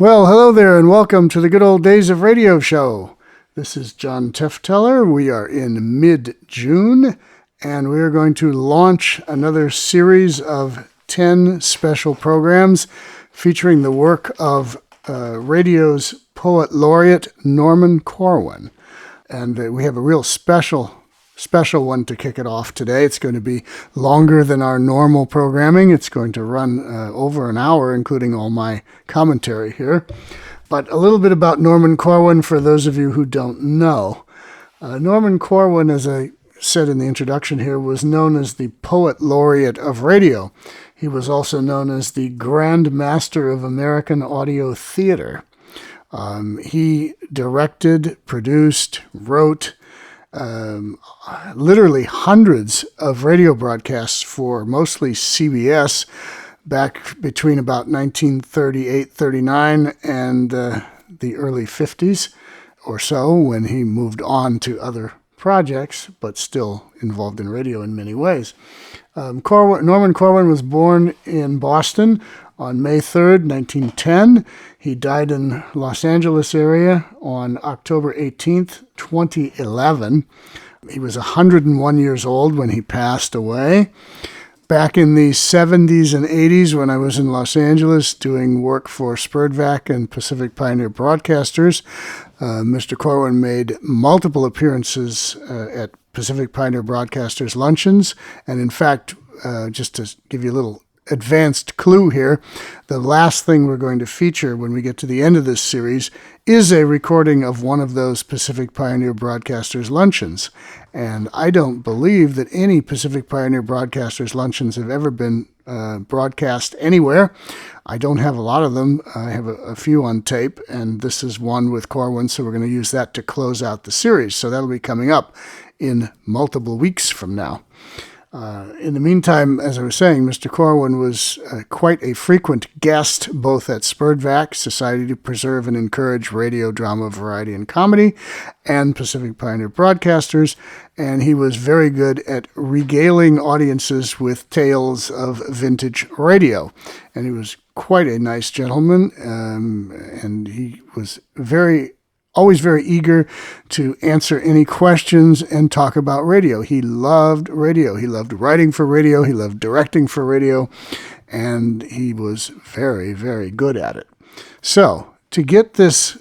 Well, hello there, and welcome to the Good Old Days of Radio show. This is John Tefteller. We are in mid-June, and we are going to launch another series of 10 special programs featuring the work of radio's poet laureate, Norman Corwin. And we have a real special one to kick it off today. It's going to be longer than our normal programming. It's going to run over an hour, including all my commentary here. But a little bit about Norman Corwin for those of you who don't know. Norman Corwin, as I said in the introduction here, was known as the Poet Laureate of Radio. He was also known as the Grand Master of American Audio Theater. He directed, produced, wrote, literally hundreds of radio broadcasts for mostly CBS back between about 1938-39 and the early 50s or so, when he moved on to other projects, but still involved in radio in many ways. Norman Corwin was born in Boston on May 3rd, 1910. He died in Los Angeles area on October 18th, 2011. He was 101 years old when he passed away. Back in the 70s and 80s, when I was in Los Angeles doing work for Spurdvac and Pacific Pioneer Broadcasters, Mr. Corwin made multiple appearances at Pacific Pioneer Broadcasters luncheons. And in fact, just to give you a little advanced clue here, the last thing we're going to feature when we get to the end of this series is a recording of one of those Pacific Pioneer Broadcasters luncheons. And I don't believe that any Pacific Pioneer Broadcasters luncheons have ever been broadcast anywhere. I don't have a lot of them. I have a few on tape, and this is one with Corwin, so we're going to use that to close out the series. So that'll be coming up in multiple weeks from now. In the meantime, as I was saying, Mr. Corwin was quite a frequent guest both at Spurdvac, Society to Preserve and Encourage Radio, Drama, Variety, and Comedy, and Pacific Pioneer Broadcasters, and he was very good at regaling audiences with tales of vintage radio. And he was quite a nice gentleman, and he was always very eager to answer any questions and talk about radio. He loved radio. He loved writing for radio. He loved directing for radio. And he was very, very good at it. So to get this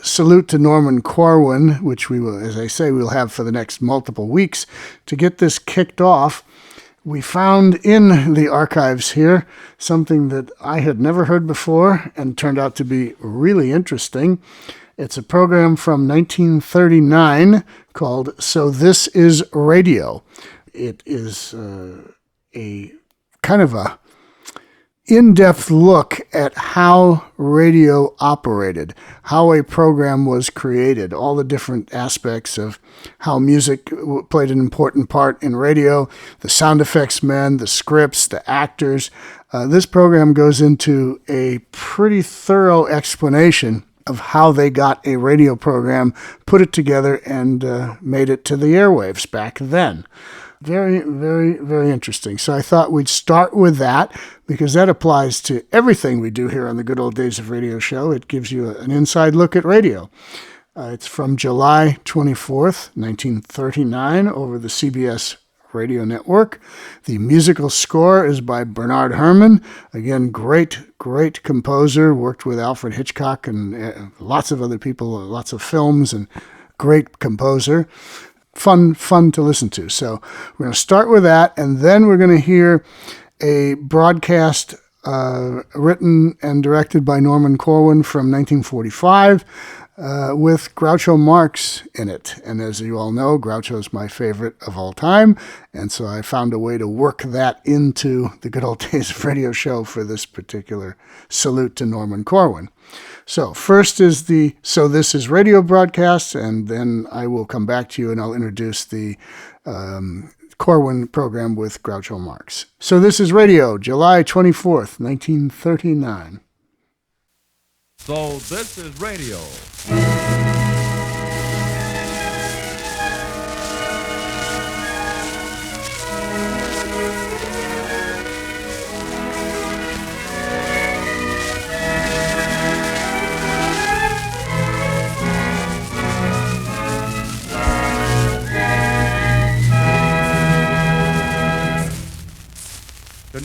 salute to Norman Corwin, which we will, as I say, we'll have for the next multiple weeks, to get this kicked off, we found in the archives here something that I had never heard before and turned out to be really interesting. It's a program from 1939 called So This Is Radio. It is a kind of a in-depth look at how radio operated, how a program was created, all the different aspects of how music played an important part in radio, the sound effects men, the scripts, the actors. This program goes into a pretty thorough explanation of how they got a radio program, put it together, and made it to the airwaves back then. Very, very, very interesting. So I thought we'd start with that, because that applies to everything we do here on the Good Old Days of Radio show. It gives you an inside look at radio. It's from July 24th, 1939, over the CBS radio network. The musical score is by Bernard Herrmann. Again, great composer, worked with Alfred Hitchcock and lots of other people, lots of films, and great composer. Fun to listen to. So we're going to start with that, and then we're going to hear a broadcast written and directed by Norman Corwin from 1945, with Groucho Marx in it. And as you all know, Groucho is my favorite of all time, and so I found a way to work that into the Good Old Days of Radio show for this particular salute to Norman Corwin. So first is the So This Is Radio broadcast, and then I will come back to you and I'll introduce the Corwin program with Groucho Marx. So This Is Radio, July 24th, 1939. So This Is Radio.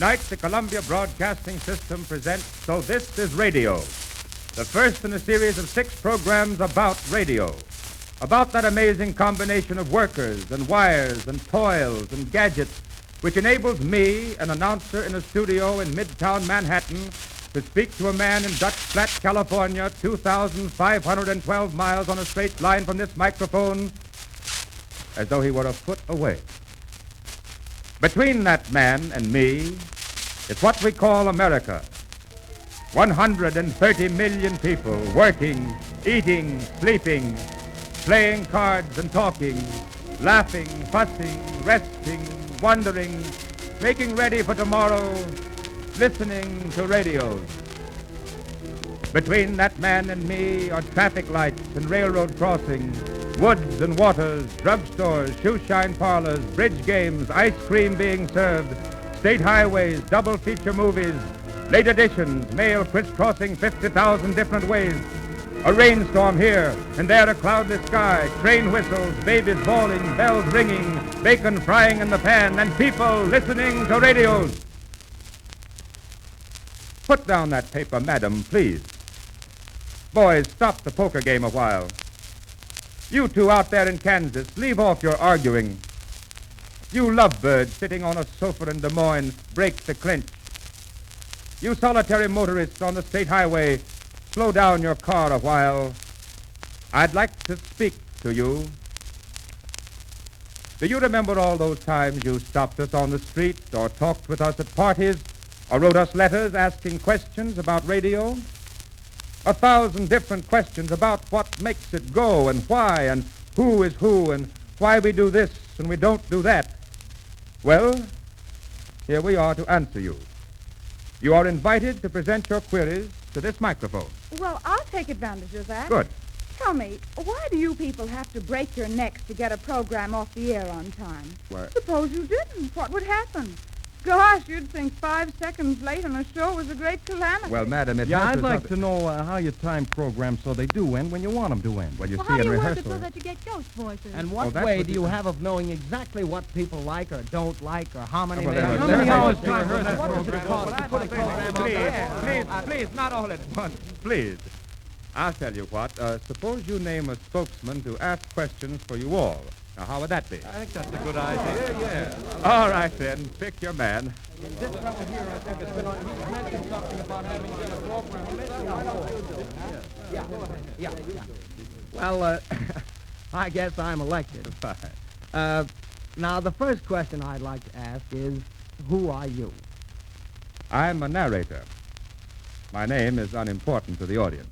Tonight, the Columbia Broadcasting System presents So This Is Radio, the first in a series of 6 programs about radio, about that amazing combination of workers and wires and toils and gadgets which enables me, an announcer in a studio in Midtown Manhattan, to speak to a man in Dutch Flat, California, 2,512 miles on a straight line from this microphone, as though he were a foot away. Between that man and me is what we call America. 130 million people working, eating, sleeping, playing cards and talking, laughing, fussing, resting, wondering, making ready for tomorrow, listening to radios. Between that man and me are traffic lights and railroad crossings, woods and waters, drugstores, shoeshine parlors, bridge games, ice cream being served, state highways, double feature movies, late editions, mail crisscrossing 50,000 different ways, a rainstorm here and there, a cloudless sky, train whistles, babies bawling, bells ringing, bacon frying in the pan, and people listening to radios. Put down that paper, madam, please. Boys, stop the poker game a while. You two out there in Kansas, leave off your arguing. You lovebirds sitting on a sofa in Des Moines, break the clinch. You solitary motorists on the state highway, slow down your car a while. I'd like to speak to you. Do you remember all those times you stopped us on the street or talked with us at parties or wrote us letters asking questions about radio? 1,000 different questions about what makes it go and why and who is who and why we do this and we don't do that. Well, here we are to answer you. You are invited to present your queries to this microphone. Well, I'll take advantage of that. Good. Tell me, why do you people have to break your necks to get a program off the air on time? Why? Suppose you didn't. What would happen? Gosh, you'd think 5 seconds late on a show was a great calamity. Well, madam, it Yeah, has I'd to like something- to know how you time programs so they do end when you want them to end. Well, you Well, see, how in do you work rehearsal... it so that you get ghost voices? And Oh, what that's way what do you- you have of knowing exactly what people like or don't like or how many Well, minutes? how many hours do you rehearse? What What does it cost to put a program on the air? Please, not all at once, please. I'll tell you what. Suppose you name a spokesman to ask questions for you all. Now, how would that be? I think that's a good idea, yeah. All right, then. Pick your man. This fellow here, I think, has been on, he's mentioned something about having done a program. Yeah. Well, I guess I'm elected. Fine. Now, the first question I'd like to ask is, who are you? I'm a narrator. My name is unimportant to the audience.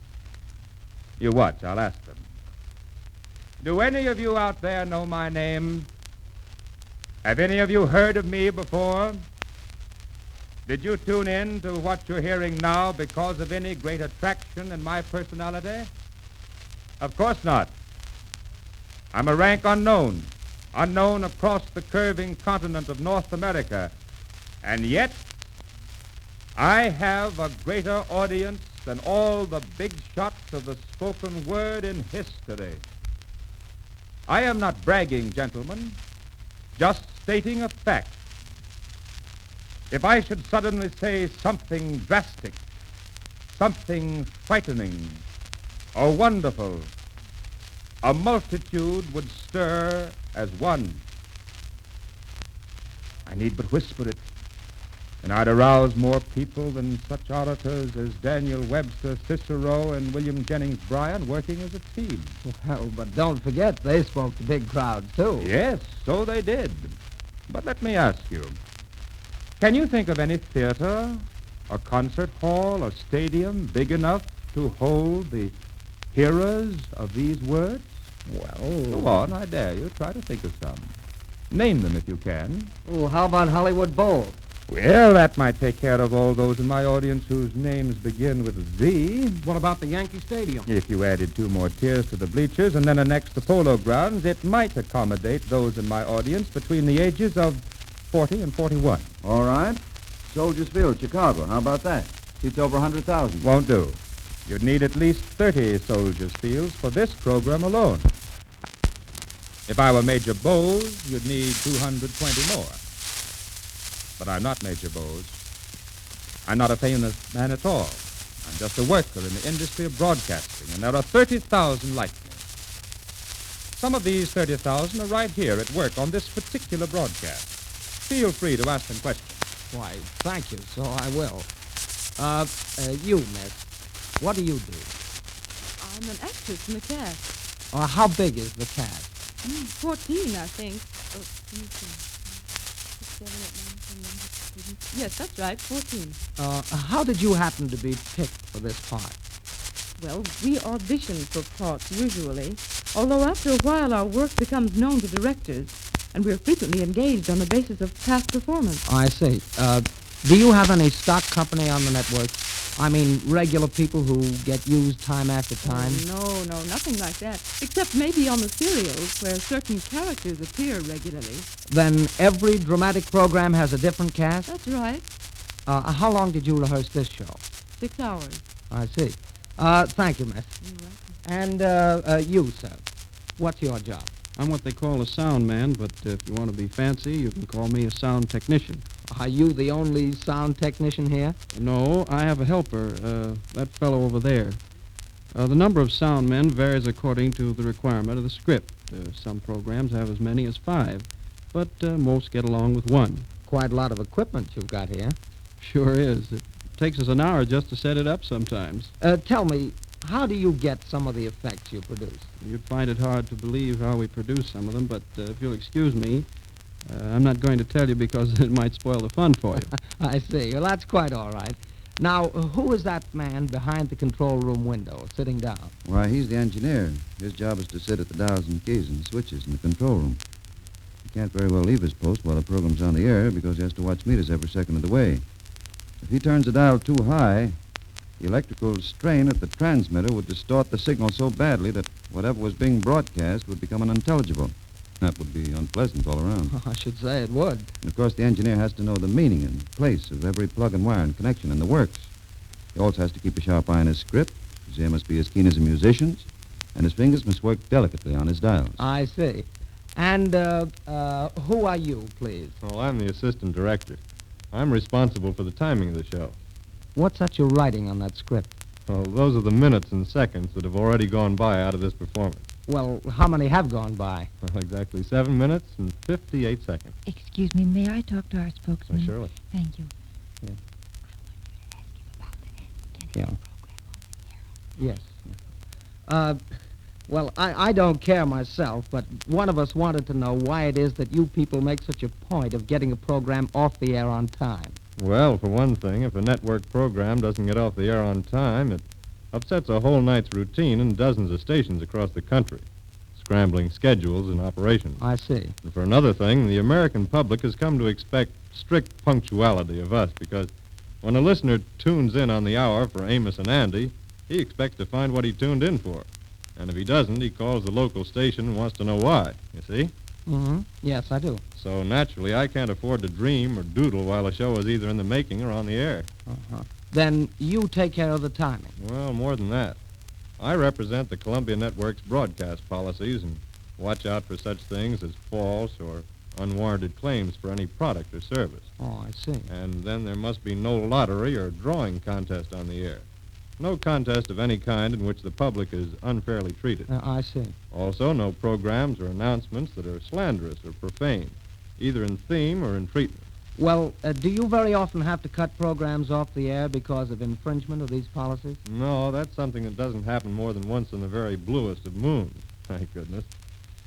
You watch. I'll ask them. Do any of you out there know my name? Have any of you heard of me before? Did you tune in to what you're hearing now because of any great attraction in my personality? Of course not. I'm a rank unknown, unknown across the curving continent of North America, and yet I have a greater audience than all the big shots of the spoken word in history. I am not bragging, gentlemen, just stating a fact. If I should suddenly say something drastic, something frightening or wonderful, a multitude would stir as one. I need but whisper it, and I'd arouse more people than such orators as Daniel Webster, Cicero, and William Jennings Bryan working as a team. Well, but don't forget, they spoke to big crowds, too. Yes, so they did. But let me ask you, can you think of any theater, a concert hall, a stadium big enough to hold the hearers of these words? Well, Go on, I dare you. Try to think of some. Name them if you can. well, how about Hollywood Bowl? Well, that might take care of all those in my audience whose names begin with V. What about the Yankee Stadium? If you added 2 more tiers to the bleachers and then annexed the polo grounds, it might accommodate those in my audience between the ages of 40 and 41. All right. Soldiers Field, Chicago. How about that? Seats over 100,000. Won't do. You'd need at least 30 Soldiers Fields for this program alone. If I were Major Bowes, you'd need 220 more. But I'm not Major Bowes. I'm not a famous man at all. I'm just a worker in the industry of broadcasting, and there are 30,000 like me. Some of these 30,000 are right here at work on this particular broadcast. Feel free to ask them questions. Why, thank you, so I will. You, miss, what do you do? I'm an actress in the cast. How big is the cast? 14, I think. Oh, let me see. 6, 7, 8, 9, 10, 11, 12. Yes, that's right, 14. How did you happen to be picked for this part? Well, we audition for parts usually, although after a while our work becomes known to directors, and we're frequently engaged on the basis of past performance. I see. Do you have any stock company on the network? I mean, regular people who get used time after time? Oh, no, nothing like that, except maybe on the serials where certain characters appear regularly. Then every dramatic program has a different cast? That's right. How long did you rehearse this show? 6 hours. I see. Thank you, miss. You're welcome. And you, sir, what's your job? I'm what they call a sound man, but if you want to be fancy, you can call me a sound technician. Are you the only sound technician here? No, I have a helper, that fellow over there. The number of sound men varies according to the requirement of the script. Some programs have as many as 5, but most get along with 1. Quite a lot of equipment you've got here. Sure is. It takes us an hour just to set it up sometimes. Tell me, how do you get some of the effects you produce? You'd find it hard to believe how we produce some of them, but if you'll excuse me, I'm not going to tell you because it might spoil the fun for you. I see. Well, that's quite all right. Now, who is that man behind the control room window, sitting down? Why, he's the engineer. His job is to sit at the dials and keys and switches in the control room. He can't very well leave his post while the program's on the air because he has to watch meters every second of the way. If he turns the dial too high, the electrical strain at the transmitter would distort the signal so badly that whatever was being broadcast would become unintelligible. That would be unpleasant all around. I should say it would. And of course, the engineer has to know the meaning and place of every plug and wire and connection in the works. He also has to keep a sharp eye on his script. His ear must be as keen as a musician's, and his fingers must work delicately on his dials. I see. And who are you, please? Well, I'm the assistant director. I'm responsible for the timing of the show. What's that you're writing on that script? Well, those are the minutes and seconds that have already gone by out of this performance. Well, how many have gone by? Well, exactly 7 minutes and 58 seconds. Excuse me, may I talk to our spokesman? Oh, surely. Thank you. Yeah. Yes. Well, I don't care myself, but one of us wanted to know why it is that you people make such a point of getting a program off the air on time. Well, for one thing, if a network program doesn't get off the air on time, it upsets a whole night's routine in dozens of stations across the country, scrambling schedules and operations. I see. And for another thing, the American public has come to expect strict punctuality of us because when a listener tunes in on the hour for Amos and Andy, he expects to find what he tuned in for. And if he doesn't, he calls the local station and wants to know why, you see? Mm-hmm. Yes, I do. So naturally, I can't afford to dream or doodle while a show is either in the making or on the air. Uh-huh. Then you take care of the timing. Well, more than that. I represent the Columbia Network's broadcast policies and watch out for such things as false or unwarranted claims for any product or service. Oh, I see. And then there must be no lottery or drawing contest on the air. No contest of any kind in which the public is unfairly treated. I see. Also, no programs or announcements that are slanderous or profane, either in theme or in treatment. Well, do you very often have to cut programs off the air because of infringement of these policies? No, that's something that doesn't happen more than once in the very bluest of moons, thank goodness.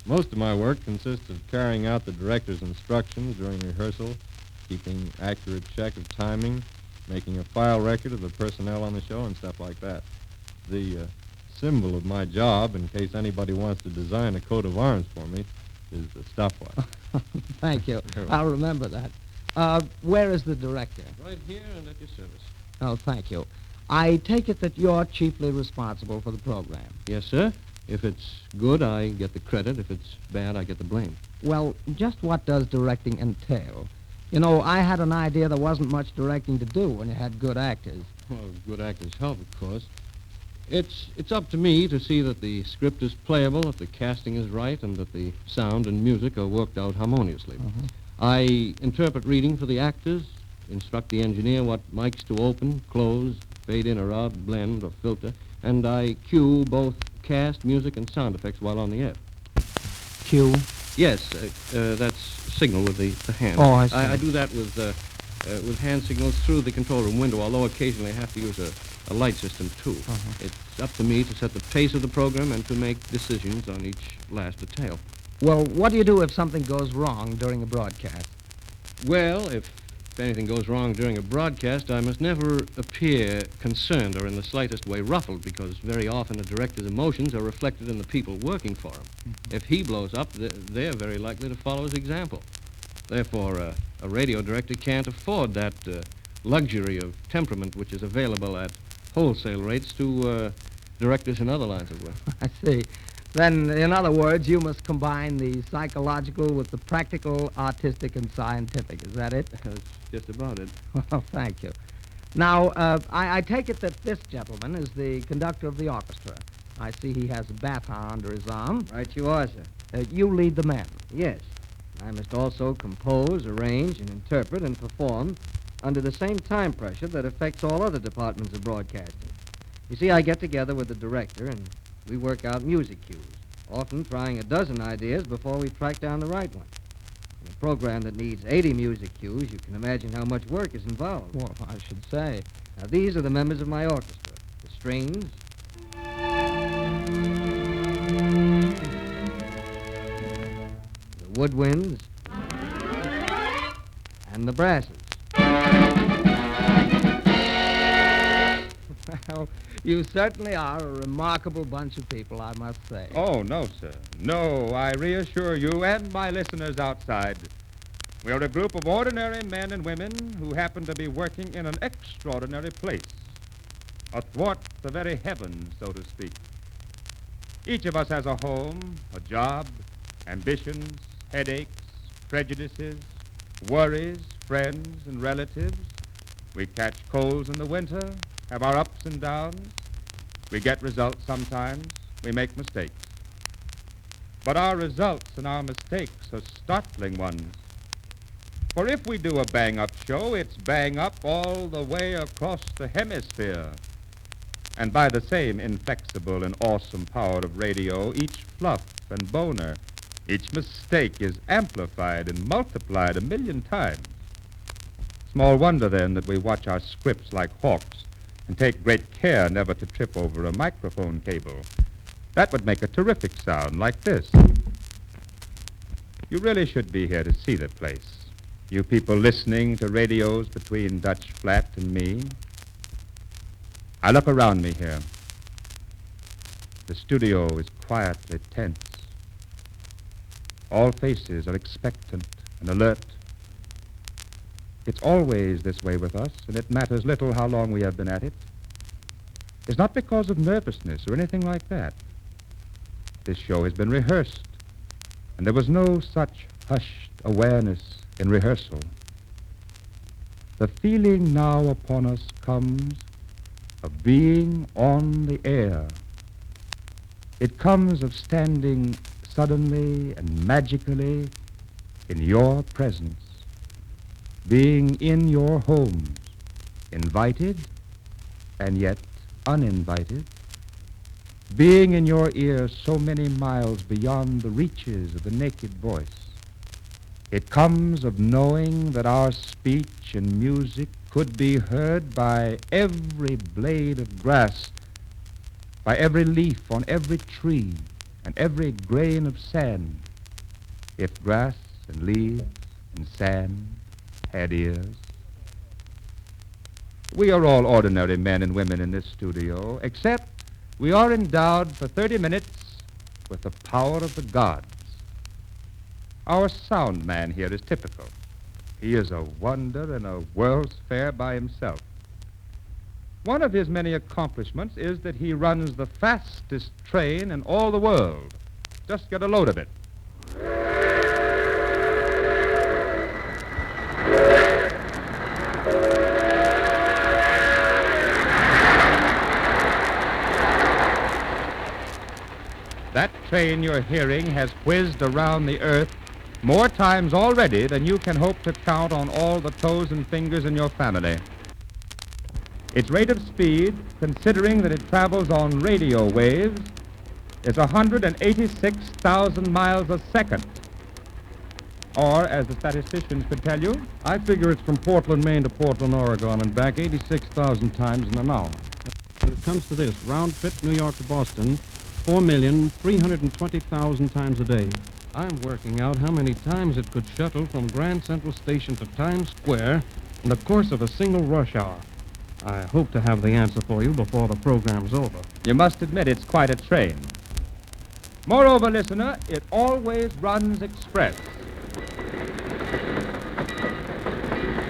Most of my work consists of carrying out the director's instructions during rehearsal, keeping accurate check of timing, making a file record of the personnel on the show and stuff like that. The symbol of my job, in case anybody wants to design a coat of arms for me, is the stopwatch. Thank you. You're welcome. I'll remember that. Where is the director? Right here and at your service. Oh, thank you. I take it that you're chiefly responsible for the program. Yes, sir. If it's good, I get the credit. If it's bad, I get the blame. Well, just what does directing entail? You know, I had an idea there wasn't much directing to do when you had good actors. Well, good actors help, of course. It's up to me to see that the script is playable, that the casting is right, and that the sound and music are worked out harmoniously. Uh-huh. I interpret reading for the actors, instruct the engineer what mics to open, close, fade in or out, blend or filter, and I cue both cast, music, and sound effects while on the air. Cue? Yes, that's signal with the hand. Oh, I see. I do that with hand signals through the control room window, although occasionally I have to use a light system, too. It's up to me to set the pace of the program and to make decisions on each last detail. Well, what do you do if something goes wrong during a broadcast? Well, if anything goes wrong during a broadcast, I must never appear concerned or in the slightest way ruffled, because very often a director's emotions are reflected in the people working for him. If he blows up, they're very likely to follow his example. Therefore, a radio director can't afford that luxury of temperament which is available at wholesale rates to directors in other lines of work. I see. Then, in other words, you must combine the psychological with the practical, artistic, and scientific. Is that it? That's just about it. Well, thank you. Now, I take it that this gentleman is the conductor of the orchestra. I see he has a baton under his arm. Right you are, sir. You lead the men. Yes. I must also compose, arrange, and interpret and perform under the same time pressure that affects all other departments of broadcasting. You see, I get together with the director and we work out music cues, often trying a dozen ideas before we track down the right one. In a program that needs 80 music cues, you can imagine how much work is involved. Well, I should say. Now, these are the members of my orchestra. The strings, the woodwinds, and the brasses. Well, you certainly are a remarkable bunch of people, I must say. Oh, no, sir. No, I reassure you and my listeners outside. We are a group of ordinary men and women who happen to be working in an extraordinary place, athwart the very heavens, so to speak. Each of us has a home, a job, ambitions, headaches, prejudices, worries, friends, and relatives. We catch colds in the winter, have our ups and downs. We get results sometimes. We make mistakes. But our results and our mistakes are startling ones. For if we do a bang-up show, it's bang-up all the way across the hemisphere. And by the same inflexible and awesome power of radio, each fluff and boner, each mistake is amplified and multiplied 1,000,000 times. Small wonder, then, that we watch our scripts like hawks and take great care never to trip over a microphone cable. That would make a terrific sound like this. You really should be here to see the place. You people listening to radios between Dutch Flat and me. I look around me here. The studio is quietly tense. All faces are expectant and alert. It's always this way with us, and it matters little how long we have been at it. It's not because of nervousness or anything like that. This show has been rehearsed, and there was no such hushed awareness in rehearsal. The feeling now upon us comes of being on the air. It comes of standing suddenly and magically in your presence, being in your homes, invited and yet uninvited, being in your ear so many miles beyond the reaches of the naked voice. It comes of knowing that our speech and music could be heard by every blade of grass, by every leaf on every tree, and every grain of sand, if grass and leaves and sand had ears. We are all ordinary men and women in this studio, except we are endowed for 30 minutes with the power of the gods. Our sound man here is typical. He is a wonder and a World's Fair by himself. One of his many accomplishments is that he runs the fastest train in all the world. Just get a load of it. That train you're hearing has whizzed around the earth more times already than you can hope to count on all the toes and fingers in your family. Its rate of speed, considering that it travels on radio waves, is 186,000 miles a second. Or, as the statisticians could tell you, I figure it's from Portland, Maine to Portland, Oregon, and back 86,000 times in an hour. When it comes to this, round trip New York to Boston, 4,320,000 times a day. I'm working out how many times it could shuttle from Grand Central Station to Times Square in the course of a single rush hour. I hope to have the answer for you before the program's over. you must admit it's quite a train. Moreover, listener, it always runs express.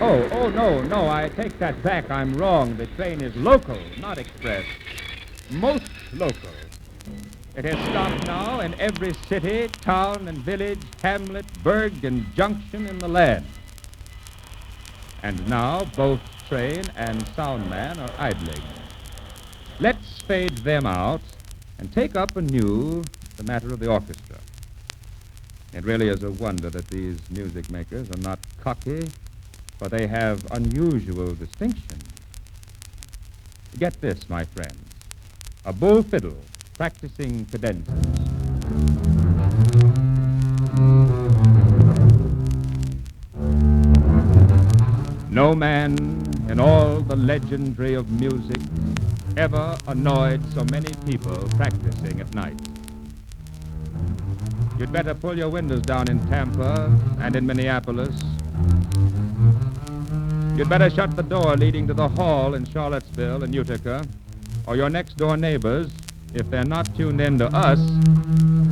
Oh, no, I take that back. I'm wrong. The train is local, not express. Most local. It has stopped now in every city, town, and village, hamlet, burg, and junction in the land. And now both train and soundman are idling. Let's fade them out and take up anew the matter of the orchestra. It really is a wonder that these music makers are not cocky, for they have unusual distinction. Get this, my friends. A bull fiddle practicing cadences. No man in all the legendary of music ever annoyed so many people practicing at night. You'd better pull your windows down in Tampa and in Minneapolis. You'd better shut the door leading to the hall in Charlottesville and Utica, or your next-door neighbors, if they're not tuned in to us,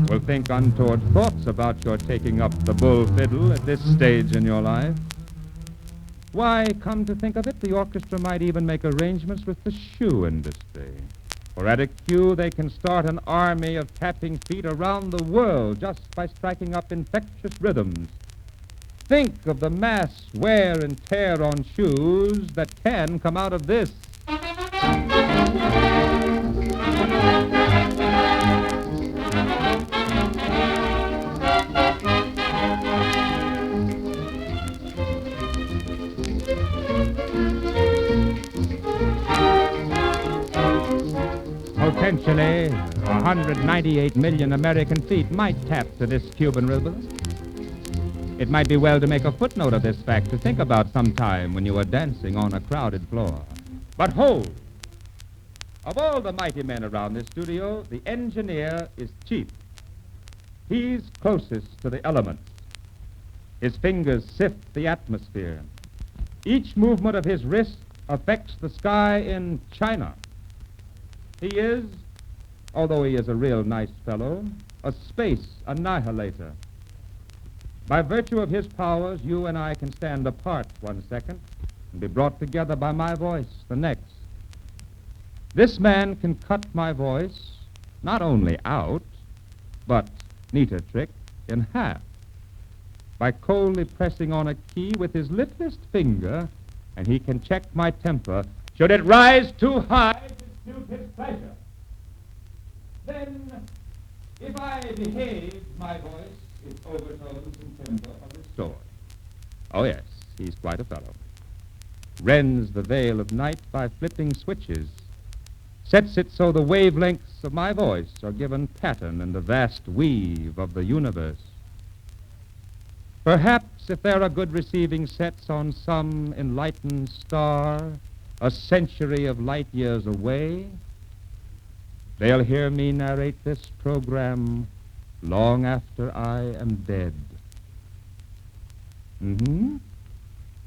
will think untoward thoughts about your taking up the bull fiddle at this stage in your life. Why, come to think of it, the orchestra might even make arrangements with the shoe industry. For at a cue, they can start an army of tapping feet around the world just by striking up infectious rhythms. Think of the mass wear and tear on shoes that can come out of this. Potentially, 198 million American feet might tap to this Cuban rhythm. It might be well to make a footnote of this fact to think about sometime when you are dancing on a crowded floor. But hold! Of all the mighty men around this studio, the engineer is chief. He's closest to the elements. His fingers sift the atmosphere. Each movement of his wrist affects the sky in China. He is, although he is a real nice fellow, a space annihilator. By virtue of his powers, you and I can stand apart 1 second and be brought together by my voice the next. This man can cut my voice not only out, but, neater trick, in half by coldly pressing on a key with his littlest finger, and he can check my temper should it rise too high to suit his pleasure. Then, if I behave, my voice, its overtones and timbre are restored. Oh, yes, he's quite a fellow. Rends the veil of night by flipping switches. Sets it so the wavelengths of my voice are given pattern in the vast weave of the universe. Perhaps if there are good receiving sets on some enlightened star, a century of light years away, they'll hear me narrate this program long after I am dead.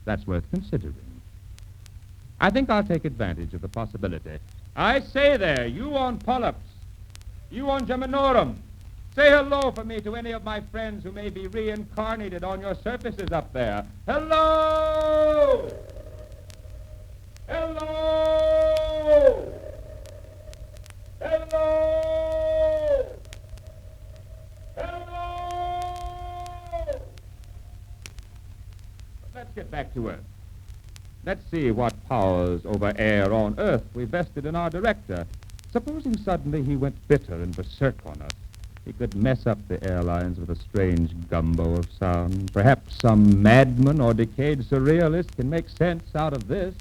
That's worth considering. I think I'll take advantage of the possibility. I say there, you on Polyps, you on Geminorum, say hello for me to any of my friends who may be reincarnated on your surfaces up there. Hello! Hello! Hello! Hello! Let's get back to Earth. Let's see what powers over air on Earth we vested in our director. Supposing suddenly he went bitter and berserk on us. He could mess up the airlines with a strange gumbo of sound. Perhaps some madman or decayed surrealist can make sense out of this.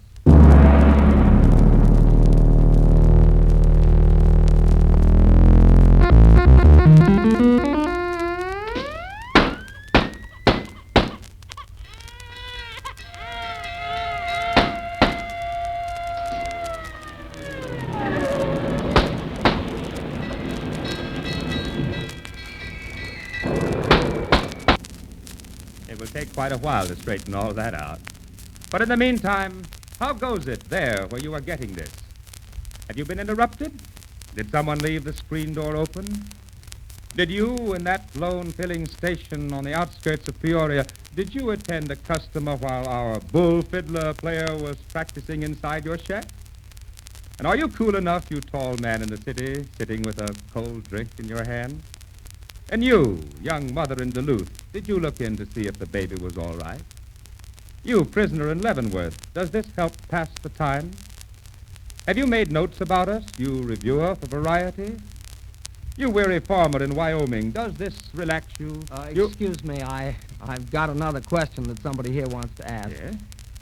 It will take quite a while to straighten all that out. But in the meantime, how goes it there where you are getting this? Have you been interrupted? Did someone leave the screen door open? Did you, in that lone filling station on the outskirts of Peoria, did you attend a customer while our bull fiddler player was practicing inside your shack? And are you cool enough, you tall man in the city, sitting with a cold drink in your hand? And you, young mother in Duluth, did you look in to see if the baby was all right? You, prisoner in Leavenworth, does this help pass the time? Have you made notes about us, you reviewer for Variety? You weary farmer in Wyoming, does this relax you? Excuse me, I've got another question that somebody here wants to ask.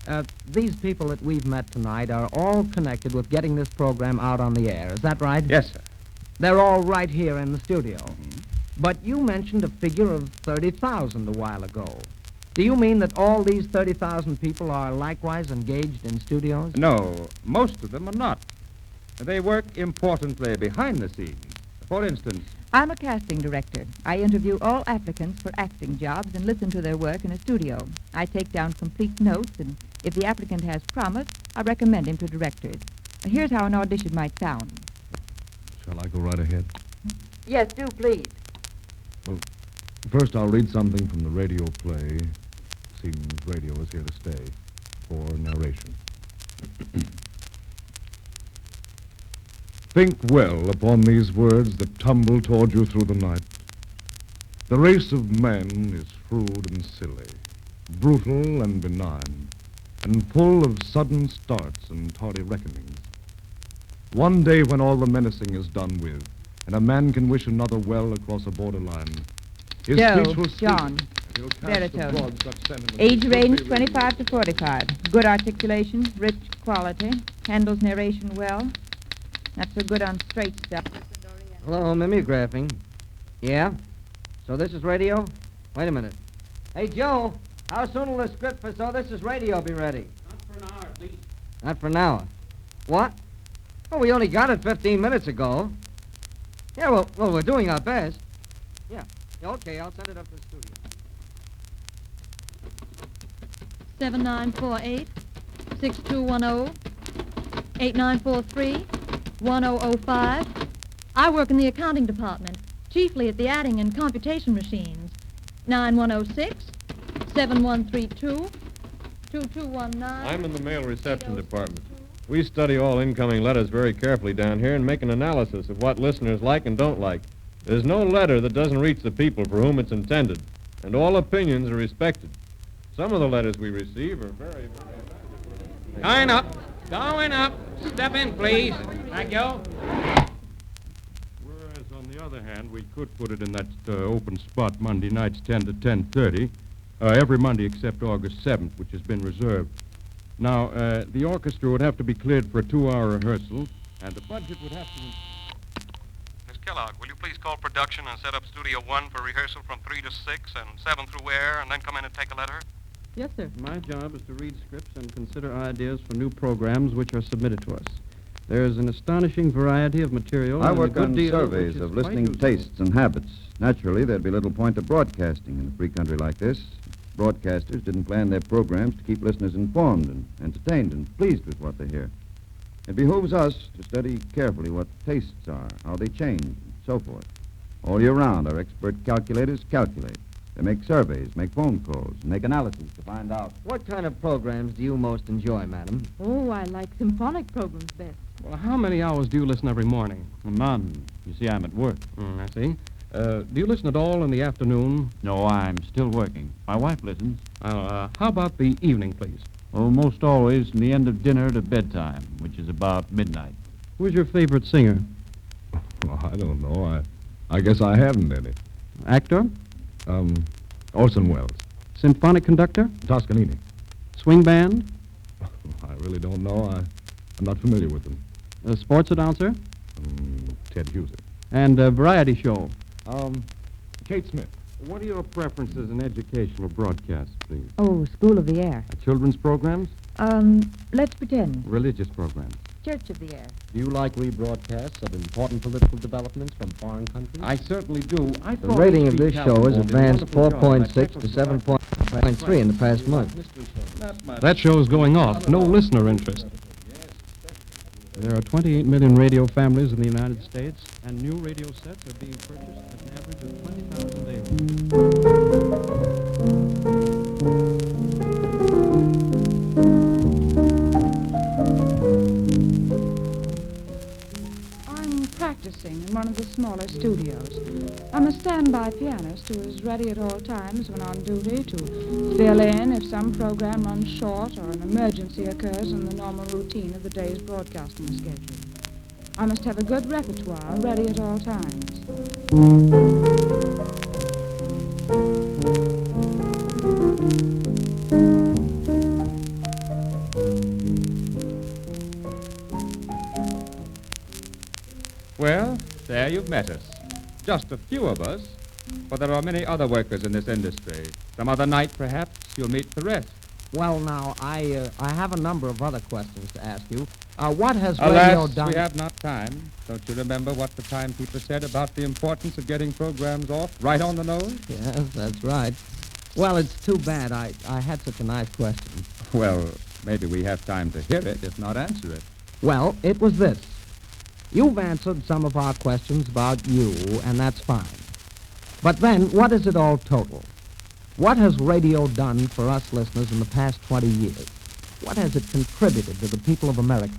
Yes? These people that we've met tonight are all connected with getting this program out on the air. Is that right? Yes, sir. They're all right here in the studio. But you mentioned a figure of 30,000 a while ago. Do you mean that all these 30,000 people are likewise engaged in studios? No, most of them are not. They work importantly behind the scenes. For instance, I'm a casting director. I interview all applicants for acting jobs and listen to their work in a studio. I take down complete notes, and if the applicant has promise, I recommend him to directors. Here's how an audition might sound. Shall I go right ahead? Yes, do, please. First, I'll read something from the radio play. Seems radio is here to stay for narration. Think well upon these words that tumble toward you through the night. The race of men is shrewd and silly, brutal and benign, and full of sudden starts and tardy reckonings. One day when all the menacing is done with, and a man can wish another well across a borderline, his Joe, speech will speak, John, and he'll cast baritone. abroad such sentiments Age as range could be 25 to 45. Good articulation, rich quality. Handles narration well. Not so good on straight stuff. Hello, mimeographing. Yeah? So this is radio? Wait a minute. Hey, Joe, how soon will the script for So This Is Radio be ready? Not for an hour, at least. Not for an hour. What? Oh, we only got it 15 minutes ago. Yeah, well, we're doing our best. Yeah. Okay, I'll send it up to the studio. 7948 6210 8943 1005. I work in the accounting department, chiefly at the adding and computation machines. 9106 7132 2219. I'm in the mail reception department. We study all incoming letters very carefully down here and make an analysis of what listeners like and don't like. There's no letter that doesn't reach the people for whom it's intended, and all opinions are respected. Some of the letters we receive are very, very... Going up. Going up. Step in, please. Thank you. Whereas, on the other hand, we could put it in that open spot Monday nights 10 to 10:30, every Monday except August 7th, which has been reserved. Now, the orchestra would have to be cleared for a 2-hour rehearsal, and the budget would have to... Miss Kellogg, will you please call production and set up Studio 1 for rehearsal from 3 to 6 and 7 through air, and then come in and take a letter? Yes, sir. My job is to read scripts and consider ideas for new programs which are submitted to us. There's an astonishing variety of material. I and a work good on deal surveys which is of quite listening useful. tastes and habits. Naturally, there'd be little point of broadcasting in a free country like this. Broadcasters didn't plan their programs to keep listeners informed and entertained and pleased with what they hear. It behooves us to study carefully what tastes are, how they change, and so forth. All year round, our expert calculators calculate. They make surveys, make phone calls, and make analyses to find out. What kind of programs do you most enjoy, madam? Oh, I like symphonic programs best. Well, how many hours do you listen every morning? None. You see, I'm at work. I see. Do you listen at all in the afternoon? No, I'm still working. My wife listens. How about the evening, please? Oh, most always from the end of dinner to bedtime, which is about midnight. Who's your favorite singer? Oh, I don't know. I guess I haven't any. Actor? Orson Welles. Symphonic conductor? Toscanini. Swing band? I really don't know. I'm not familiar with them. A sports announcer? Ted Husey. And a variety show? Kate Smith. What are your preferences in educational broadcasts, please? Oh, School of the Air. Children's programs? Let's pretend. Religious programs? Church of the Air. Do you like rebroadcasts of important political developments from foreign countries? I certainly do. I The thought rating of H.P. this show has Calvert did a advanced wonderful job on 4.6 that to Czechoslovak- 7.3 in the past month. That show's going off. No listener interest. There are 28 million radio families in the United States, and new radio sets are being purchased at an average of 20,000 daily. I'm practicing in one of the smaller studios. I'm a standby pianist who is ready at all times when on duty to fill in if some program runs short or an emergency occurs in the normal routine of the day's broadcasting schedule. I must have a good repertoire ready at all times. Well, there you've met us. Just a few of us, but there are many other workers in this industry. Some other night, perhaps, you'll meet the rest. Well, now, I have a number of other questions to ask you. What has radio Alas, done? we have not time. Don't you remember what the timekeeper said about the importance of getting programs off right on the nose? Yes, that's right. Well, it's too bad. I had such a nice question. Well, maybe we have time to hear it, if not answer it. Well, it was this. You've answered some of our questions about you, and that's fine. But then, what is it all total? What has radio done for us listeners in the past 20 years? What has it contributed to the people of America?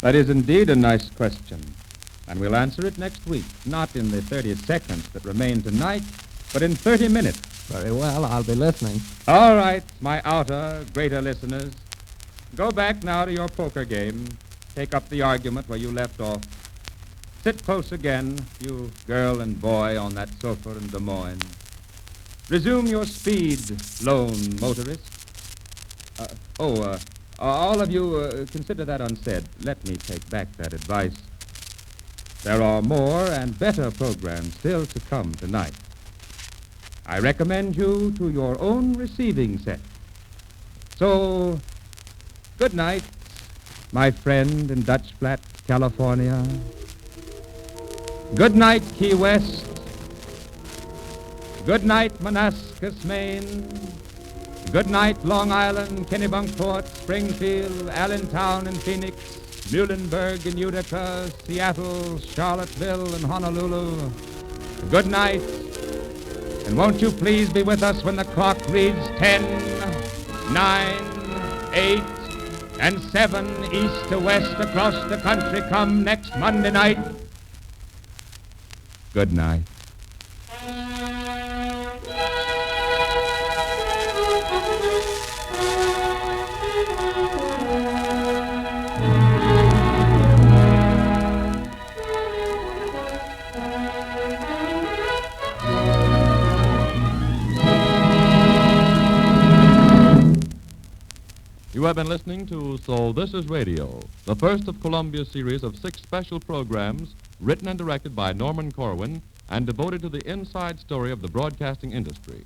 That is indeed a nice question, and we'll answer it next week, not in the 30 seconds that remain tonight, but in 30 minutes. Very well, I'll be listening. All right, my outer, greater listeners. Go back now to your poker game. Take up the argument where you left off. Sit close again, you girl and boy on that sofa in Des Moines. Resume your speed, lone motorist. All of you, consider that unsaid. Let me take back that advice. There are more and better programs still to come tonight. I recommend you to your own receiving set. So, good night, my friend in Dutch Flat, California. Good night, Key West. Good night, Manassas, Maine. Good night, Long Island, Kennebunkport, Springfield, Allentown and Phoenix, Muhlenberg and Utica, Seattle, Charlottesville and Honolulu. Good night. And won't you please be with us when the clock reads 10, 9, 8, and 7 east to west across the country come next Monday night. Good night. You have been listening to So This Is Radio, the first of Columbia's series of 6 special programs written and directed by Norman Corwin and devoted to the inside story of the broadcasting industry.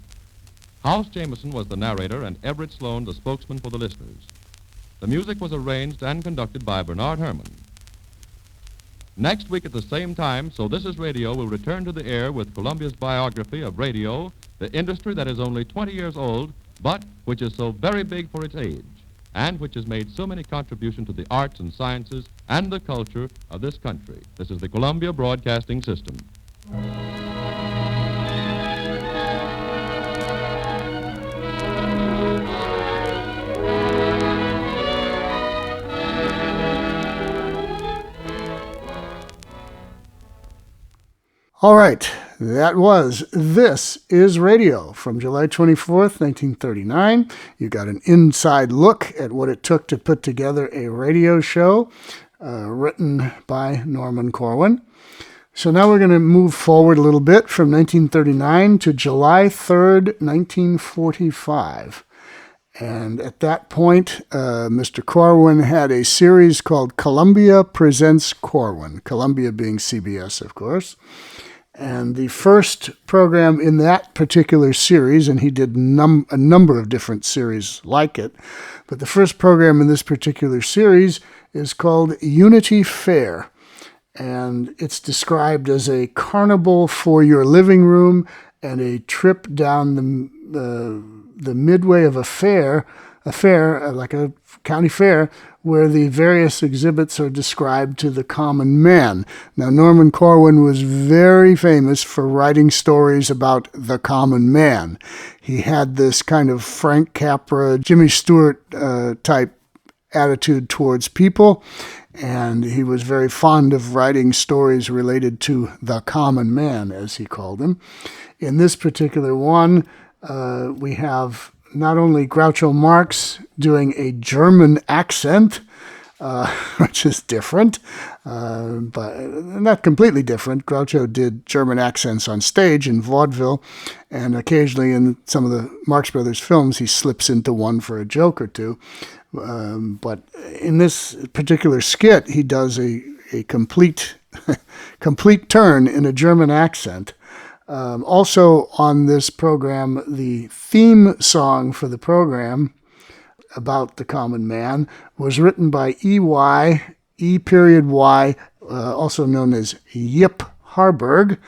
House Jameson was the narrator and Everett Sloan the spokesman for the listeners. The music was arranged and conducted by Bernard Herrmann. Next week at the same time, So This Is Radio will return to the air with Columbia's biography of radio, the industry that is only 20 years old, but which is so very big for its age, and which has made so many contributions to the arts and sciences and the culture of this country. This is the Columbia Broadcasting System. All right, that was This Is Radio from July 24th, 1939. You got an inside look at what it took to put together a radio show written by Norman Corwin. So now we're going to move forward a little bit from 1939 to July 3rd, 1945. And at that point, Mr. Corwin had a series called Columbia Presents Corwin, Columbia being CBS, of course. And the first program in that particular series, and he did a number of different series like it, but the first program in this particular series is called Unity Fair. And it's described as a carnival for your living room and a trip down the midway of a fair like a county fair, where the various exhibits are described to the common man. Now, Norman Corwin was very famous for writing stories about the common man. He had this kind of Frank Capra, Jimmy Stewart type attitude towards people, and he was very fond of writing stories related to the common man, as he called him. In this particular one, we have not only Groucho Marx doing a German accent, which is different, but not completely different. Groucho did German accents on stage in vaudeville, and occasionally in some of the Marx Brothers films, he slips into one for a joke or two. But in this particular skit, he does a complete turn in a German accent. Also on this program, the theme song for the program about the common man was written by E.Y., also known as Yip Harburg.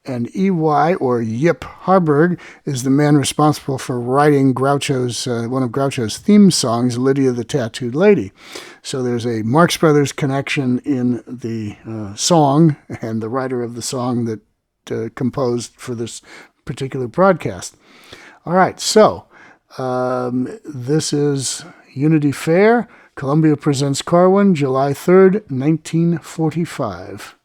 And E.Y., or Yip Harburg, is the man responsible for writing Groucho's one of Groucho's theme songs, Lydia the Tattooed Lady. So there's a Marx Brothers connection in the song and the writer of the song that composed for this particular broadcast. All right, so this is Unity Fair, Columbia Presents Corwin, July 3rd, 1945.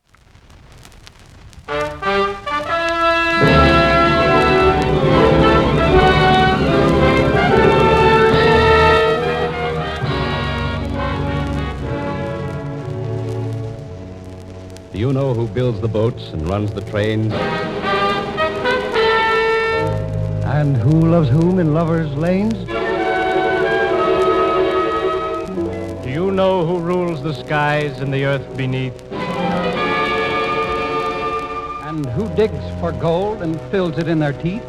Do you know who builds the boats and runs the trains? And who loves whom in lovers' lanes? Do you know who rules the skies and the earth beneath? And who digs for gold and fills it in their teeth?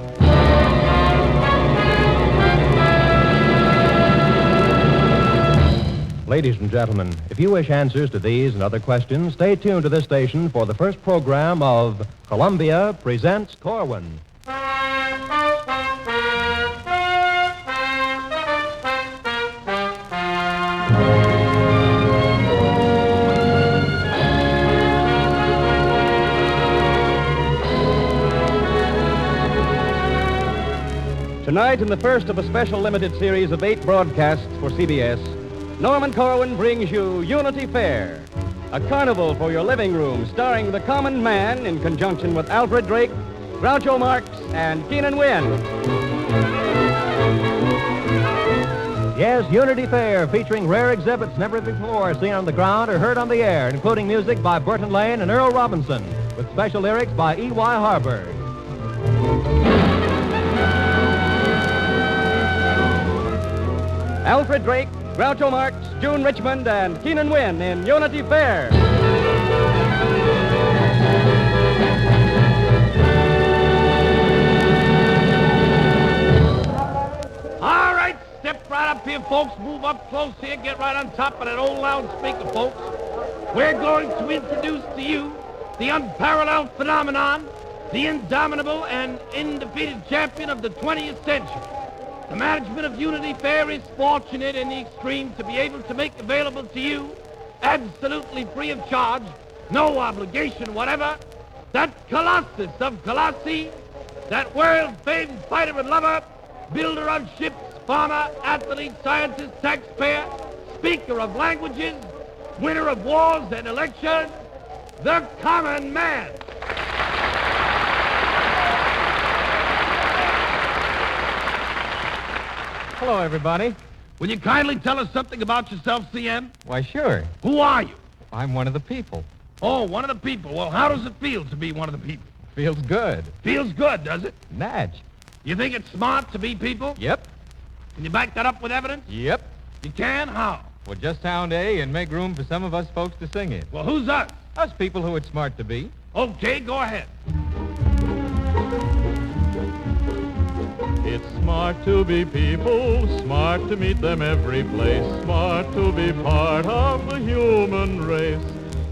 Ladies and gentlemen, if you wish answers to these and other questions, stay tuned to this station for the first program of Columbia Presents Corwin. Tonight, in the first of a special limited series of 8 broadcasts for CBS, Norman Corwin brings you Unity Fair, a carnival for your living room starring the common man in conjunction with Alfred Drake, Groucho Marx, and Keenan Wynn. Yes, Unity Fair, featuring rare exhibits never before seen on the ground or heard on the air, including music by Burton Lane and Earl Robinson, with special lyrics by E.Y. Harburg. Alfred Drake, Groucho Marx, June Richmond, and Keenan Wynn in Unity Fair. All right, step right up here, folks. Move up close here. Get right on top of that old loudspeaker, folks. We're going to introduce to you the unparalleled phenomenon, the indomitable and undefeated champion of the 20th century. The management of Unity Fair is fortunate in the extreme to be able to make available to you, absolutely free of charge, no obligation whatever, that colossus of Colossi, that world-famed fighter and lover, builder of ships, farmer, athlete, scientist, taxpayer, speaker of languages, winner of wars and elections, the common man. Hello, everybody. Will you kindly tell us something about yourself, CM? Why, sure. Who are you? I'm one of the people. Oh, one of the people. Well, how does it feel to be one of the people? Feels good. Feels good, does it? Natch. You think it's smart to be people? Yep. Can you back that up with evidence? Yep. You can? How? Well, just sound A and make room for some of us folks to sing it. Well, who's us? Us people who it's smart to be. Okay, go ahead. It's smart to be people, smart to meet them every place, smart to be part of the human race.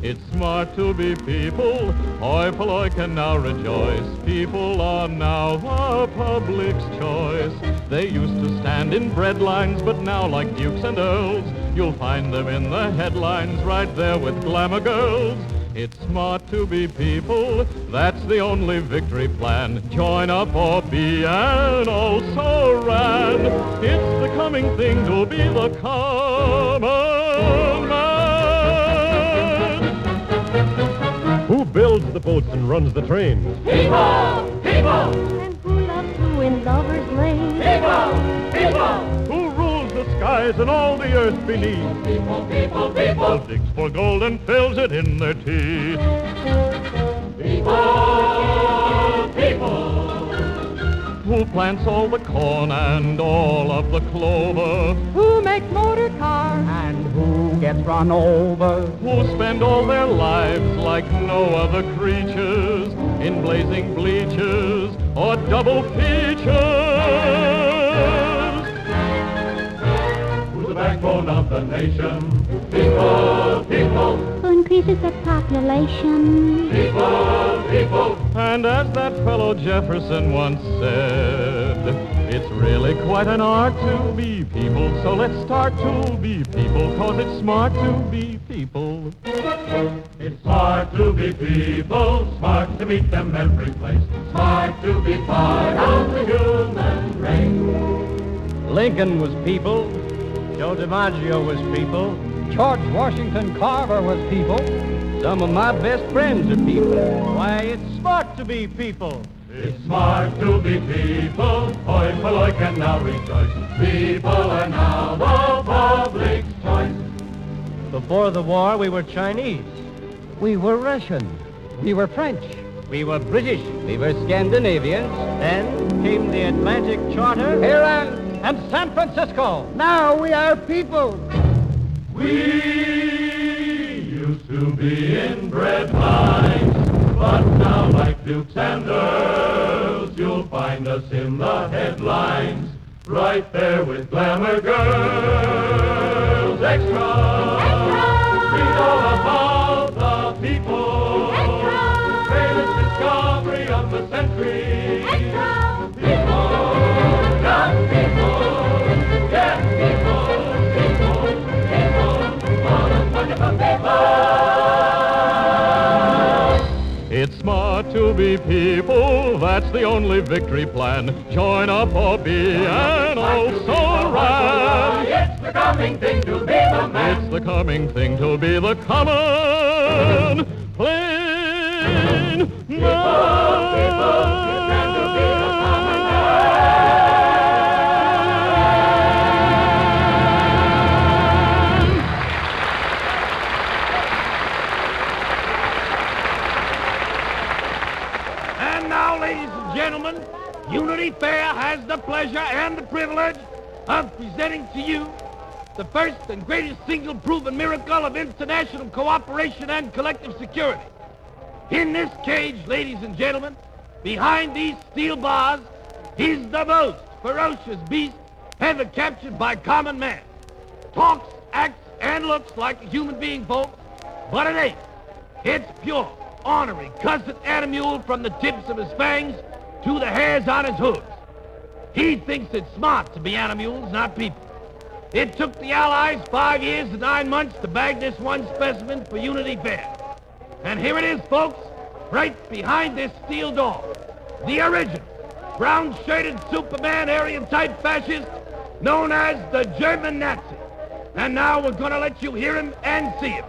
It's smart to be people, hoi polloi can now rejoice. People are now the public's choice. They used to stand in bread lines, but now like dukes and earls, you'll find them in the headlines right there with glamour girls. It's smart to be people, that's the only victory plan. Join up or be an also ran. It's the coming thing to be the common man. Who builds the boats and runs the trains? People! People! And who loves to in Lover's Lane? People! People! Who rules the skies and all the earth beneath? People, people, people! Who digs for gold and fills it in their teeth? People! People! Who plants all the corn and all of the clover? Who makes motor cars? And who gets run over? Who spend all their lives like no other creatures in blazing bleachers or double features? Who's the backbone of the nation? People, people! Who increases the population? People, people! And as that fellow Jefferson once said, it's really quite an art to be people, so let's start to be people, 'cause it's smart to be people. It's smart to be people, smart to meet them every place, smart to be part of the human race. Lincoln was people. Joe DiMaggio was people. George Washington Carver was people. Some of my best friends are people. Why, it's smart to be people. It's smart to be people, hoi polloi can now rejoice. People are now the public's choice. Before the war, we were Chinese. We were Russian. We were French. We were British. We were Scandinavians. Then came the Atlantic Charter. Iran and San Francisco. Now we are people. We used to be in bread lines, but now like dukes and earls, you'll find us in the headlines, right there with glamour girls. Extra! Read all about the people. Greatest discovery of the century. People, young people, yes, people, all those wonderful people. It's smart to be people, that's the only victory plan. Join up or be an also ran. It's the coming thing to be the man. It's the coming thing to be the common plain man. And now, ladies and gentlemen, Unity Fair has the pleasure and the privilege of presenting to you the first and greatest single proven miracle of international cooperation and collective security. In this cage, ladies and gentlemen, behind these steel bars, is the most ferocious beast ever captured by common man. Talks, acts, and looks like a human being, folks, but it ain't. It's pure, ornery, cussed animal from the tips of his fangs to the hairs on his hooves. He thinks it's smart to be animals, not people. It took the Allies 5 years and 9 months to bag this one specimen for Unity Fair. And here it is, folks, right behind this steel door. The original, brown-shirted Superman Aryan-type fascist known as the German Nazi. And now we're going to let you hear him and see him.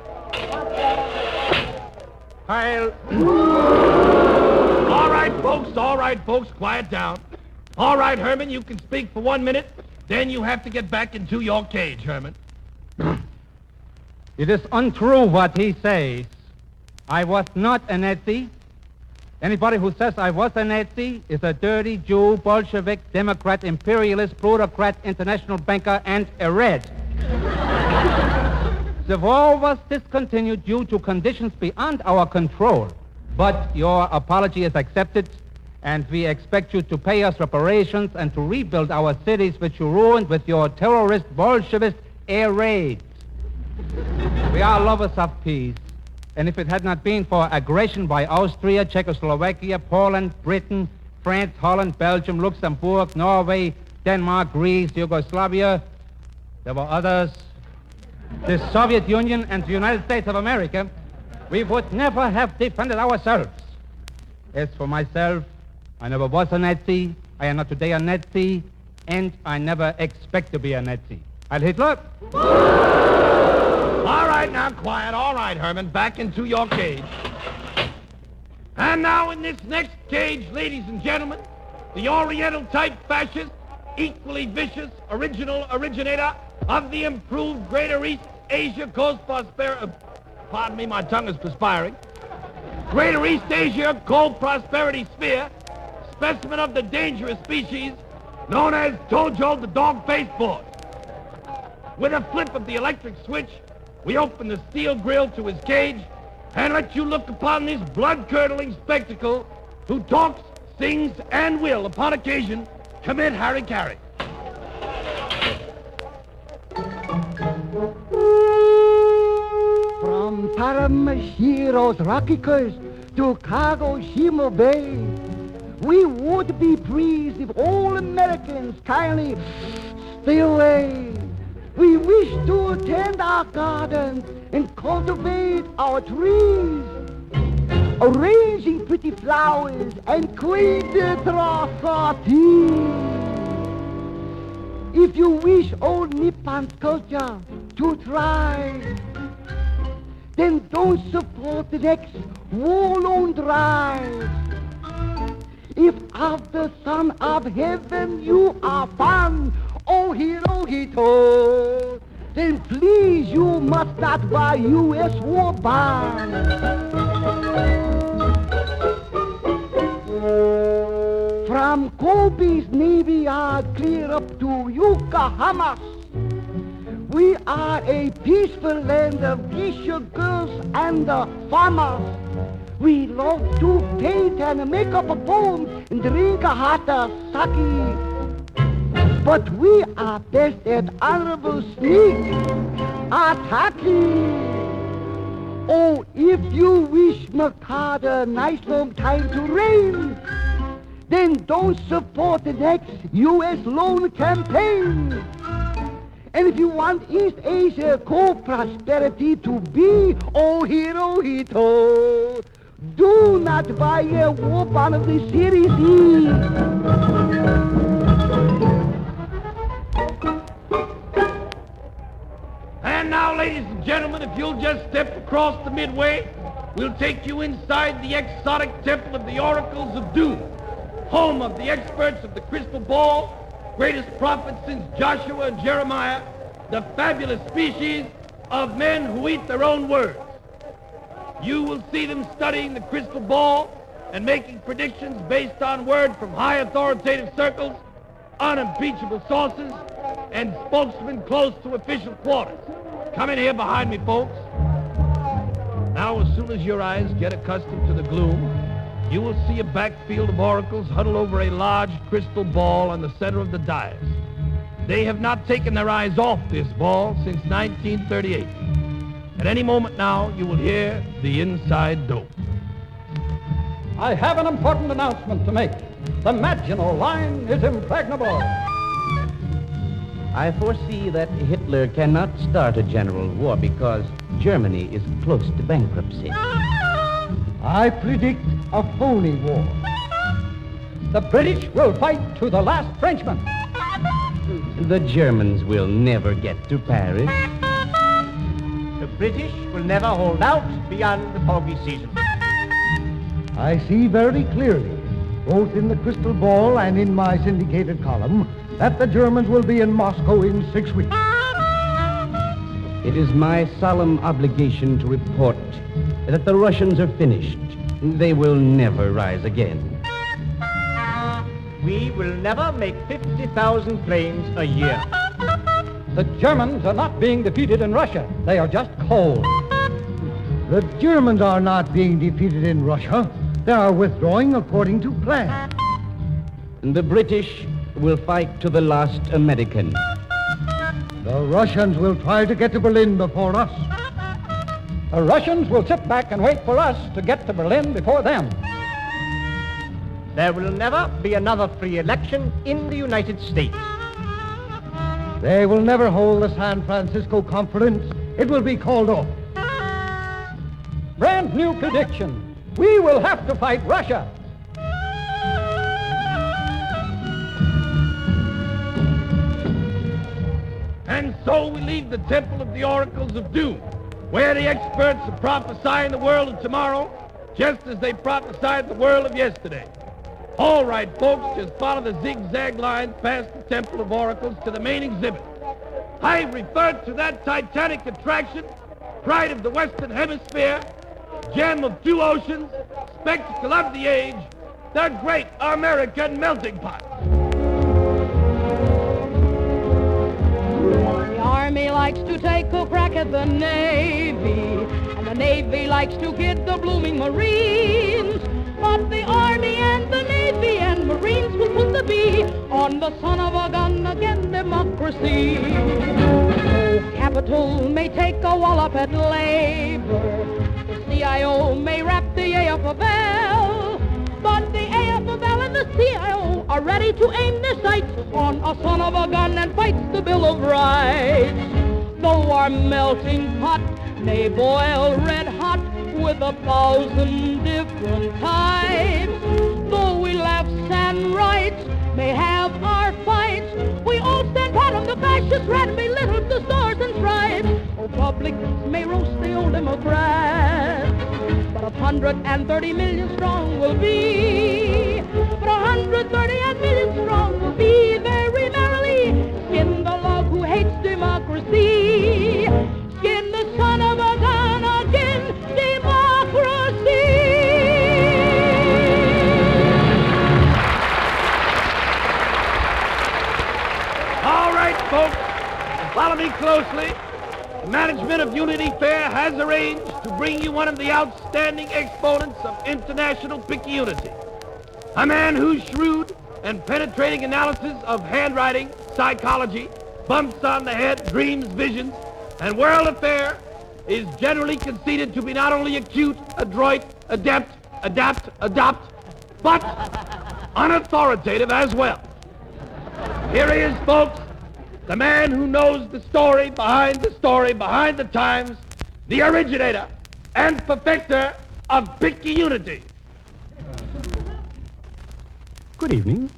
Heil. All right, folks, quiet down. All right, Herman, you can speak for 1 minute. Then you have to get back into your cage, Herman. It is untrue what he says. I was not a Nazi. Anybody who says I was a Nazi is a dirty Jew, Bolshevik, Democrat, imperialist, plutocrat, international banker, and a red. The war was discontinued due to conditions beyond our control. But your apology is accepted, and we expect you to pay us reparations and to rebuild our cities which you ruined with your terrorist Bolshevist air raids. We are lovers of peace. And if it had not been for aggression by Austria, Czechoslovakia, Poland, Britain, France, Holland, Belgium, Luxembourg, Norway, Denmark, Greece, Yugoslavia, there were others, the Soviet Union and the United States of America, we would never have defended ourselves. As for myself, I never was a Nazi, I am not today a Nazi, and I never expect to be a Nazi. Heil Hitler! All right, now, quiet. All right, Herman, back into your cage. And now in this next cage, ladies and gentlemen, the Oriental-type fascist, equally vicious, original originator of the improved Greater East Asia Coast Prosperity... pardon me, my tongue is perspiring. Greater East Asia Cold Prosperity Sphere, specimen of the dangerous species known as Tojo the dog-faced boy. With a flip of the electric switch, we open the steel grill to his cage and let you look upon this blood-curdling spectacle who talks, sings, and will, upon occasion, commit harikari. From Paramashiro's Rocky Coast to Kagoshima Bay, we would be pleased if all Americans kindly stay away. We wish to tend our gardens and cultivate our trees, arranging pretty flowers and quaint sorties. If you wish old Nippon culture to thrive, then don't support the next war-loan drive. If of the Son of Heaven you are fond, oh Hirohito, then please you must not buy U.S. war bonds. From Kobe's Navy Yard clear up to Yokohama, we are a peaceful land of geisha girls and farmers. We love to paint and make up a poem and drink a hot sake. But we are best at honorable sneak attacking. Oh, if you wish Makata a nice long time to reign, then don't support the next U.S. loan campaign. And if you want East Asia co-prosperity to be, oh Hirohito, do not buy a war bond of the Series E. And now, ladies and gentlemen, if you'll just step across the midway, we'll take you inside the exotic temple of the oracles of doom, home of the experts of the crystal ball, greatest prophets since Joshua and Jeremiah, the fabulous species of men who eat their own words. You will see them studying the crystal ball and making predictions based on word from high authoritative circles, unimpeachable sources, and spokesmen close to official quarters. Come in here behind me, folks. Now, as soon as your eyes get accustomed to the gloom, you will see a backfield of oracles huddled over a large crystal ball on the center of the dais. They have not taken their eyes off this ball since 1938. At any moment now, you will hear the inside dope. I have an important announcement to make. The Maginot Line is impregnable. I foresee that Hitler cannot start a general war because Germany is close to bankruptcy. I predict a phony war. The British will fight to the last Frenchman. The Germans will never get to Paris. The British will never hold out beyond the foggy season. I see very clearly, both in the crystal ball and in my syndicated column, that the Germans will be in Moscow in 6 weeks. It is my solemn obligation to report that the Russians are finished. They will never rise again. We will never make 50,000 planes a year. The Germans are not being defeated in Russia. They are just cold. The Germans are not being defeated in Russia. They are withdrawing according to plan. The British will fight to the last American. The Russians will try to get to Berlin before us. The Russians will sit back and wait for us to get to Berlin before them. There will never be another free election in the United States. They will never hold the San Francisco Conference. It will be called off. Brand new prediction. We will have to fight Russia. And so we leave the temple of the oracles of doom, where the experts are prophesying the world of tomorrow, just as they prophesied the world of yesterday. All right, folks, just follow the zigzag lines past the temple of oracles to the main exhibit. I referred to that titanic attraction, pride of the Western Hemisphere, gem of two oceans, spectacle of the age, the great American melting pot. The Army likes to take a crack at the Navy, and the Navy likes to kid the blooming Marines. But the Army and the Navy and Marines will put the B on the son of a gun against democracy. The Capitol may take a wallop at labor. The CIO may rap the AFL. But the AFL and the CIO are ready to aim their sights on a son of a gun and fight the Bill of Rights. Though our melting pot may boil red hot with 1,000 different types, though we laughs and rights may have our fights, we all stand pat on the fascist rat, belittle the stars and stripes. Republicans may roast the old Democrats, but 130 million strong will be. But 130 million strong will be very merrily. Skin the log who hates democracy. Skin the son of a gun again, democracy. All right, folks, follow me closely. The management of Unity Fair has arranged to bring you one of the outstanding exponents of international picayunity. A man whose shrewd and penetrating analysis of handwriting, psychology, bumps on the head, dreams, visions, and world affairs is generally conceded to be not only acute, adroit, adept, but unauthoritative as well. Here he is, folks, the man who knows the story behind the times, the originator and perfecter of picayunity. Good evening.